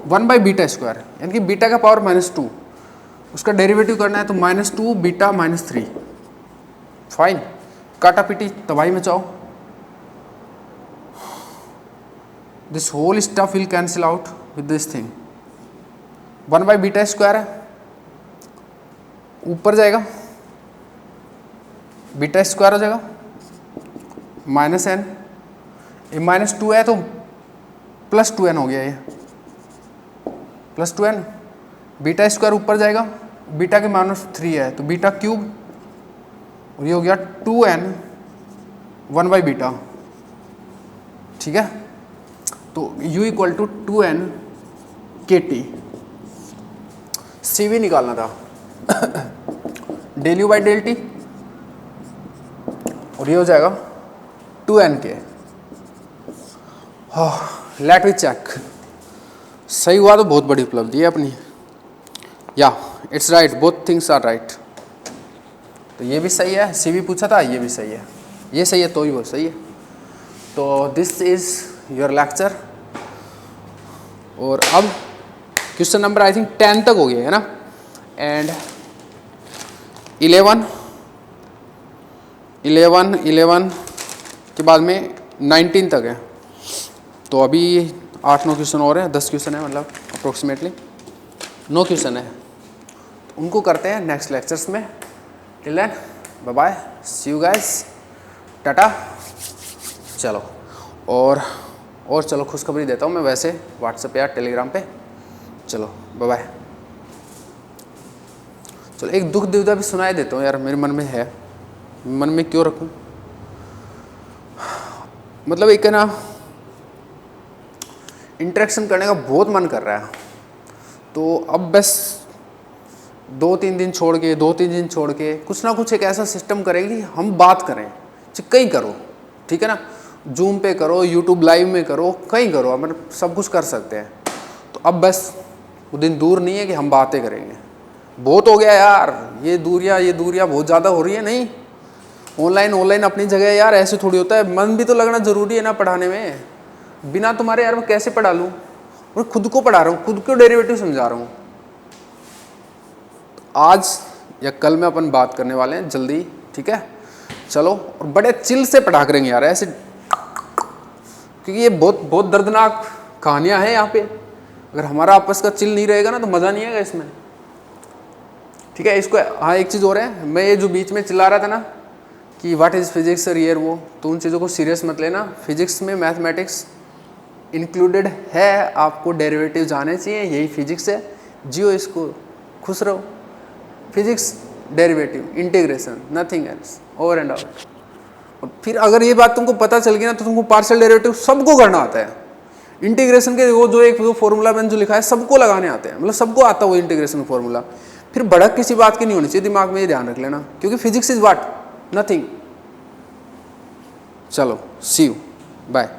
1 by beta square, यानी कि बीटा का पावर -2, उसका डेरिवेटिव करना है तो -2 बीटा -3। फाइन, काटा पीटी तबाही मचाओ। This whole stuff will cancel out with this thing. 1 by beta square है, ऊपर जाएगा बीटा स्क्वायर हो जाएगा माइनस एन, ये -2 है तो +2n हो गया, ये +2n। बीटा स्क्वायर ऊपर जाएगा, बीटा के -3 है तो बीटा क्यूब, और ये हो गया 2n 1 बाई बीटा, ठीक है। तो u equal to 2n KT, C V निकालना था del you by del t, और ये हो जाएगा 2nk। लेट वी चेक, सही हुआ तो बहुत बड़ी उपलब्धि है अपनी। या it's right, both things are right. तो ये भी सही है, सी भी पूछा था, ये भी सही है, ये सही है तो ही वो सही है। तो दिस इज योर लेक्चर। और अब क्वेश्चन नंबर आई थिंक 10 तक हो गया है ना, एंड 11 के बाद में 19 तक है। तो अभी 8-9 क्वेश्चन और हैं, 10 क्वेश्चन है मतलब अप्रोक्सीमेटली 9 क्वेश्चन है। तो उनको करते हैं नेक्स्ट लेक्चर्स में। Till then bye bye, see you guys, tata. चलो और चलो खुशखबरी देता हूँ मैं वैसे व्हाट्सएप या टेलीग्राम पे। चलो बाय बाय। चलो एक दुख दुविधा भी सुनाई देता हूँ यार, मेरे मन में है, मन में क्यों रखूँ, मतलब एक है ना इंटरेक्शन करने का बहुत मन कर रहा है। तो अब बस 2-3 दिन छोड़ के कुछ ना कुछ एक ऐसा सिस्टम करेंगे, हम बात करें, कहीं करो, ठीक है ना, जूम पे करो, यूट्यूब लाइव में करो, कहीं करो, मतलब सब कुछ कर सकते हैं। तो अब बस वो दिन दूर नहीं है कि हम बातें करेंगे। बहुत हो गया यार, ये दूरियां बहुत ज़्यादा हो रही है। नहीं, ऑनलाइन अपनी जगह यार, ऐसे थोड़ी होता है, मन भी तो लगना ज़रूरी है ना पढ़ाने में। बिना तुम्हारे यार मैं कैसे पढ़ा लूँ, मैं खुद को पढ़ा रहा हूँ, खुद को डेरिवेटिव समझा रहा हूँ। आज या कल में अपन बात करने वाले हैं जल्दी, ठीक है। चलो, और बड़े चिल से पढ़ा करेंगे यार ऐसे, क्योंकि ये बहुत दर्दनाक कहानियां हैं यहाँ पे। अगर हमारा आपस का चिल नहीं रहेगा ना तो मज़ा नहीं आएगा इसमें, ठीक है। इसको हाँ एक चीज़ और है, मैं ये जो बीच में चिल्ला रहा था ना कि व्हाट इज़ फिजिक्स और ईयर, वो तो उन चीज़ों को सीरियस मत लेना। फिजिक्स में मैथमेटिक्स इंक्लूडेड है, आपको डेरिवेटिव जाने चाहिए, यही फिजिक्स है। जियो इसको, खुश रहो। Physics, derivative, integration, nothing else, over and out. और फिर अगर ये बात तुमको पता चल गई ना तो तुमको पार्शियल डेरिवेटिव सबको करना आता है। इंटीग्रेशन के वो जो फॉर्मूला मैंने जो लिखा है सबको लगाने आते हैं, मतलब सबको आता है वो इंटीग्रेशन का फॉर्मूला। फिर भड़क किसी बात की नहीं होनी चाहिए दिमाग में, ये ध्यान रख लेना, क्योंकि फिजिक्स इज व्हाट, नथिंग। चलो सी यू, बाय।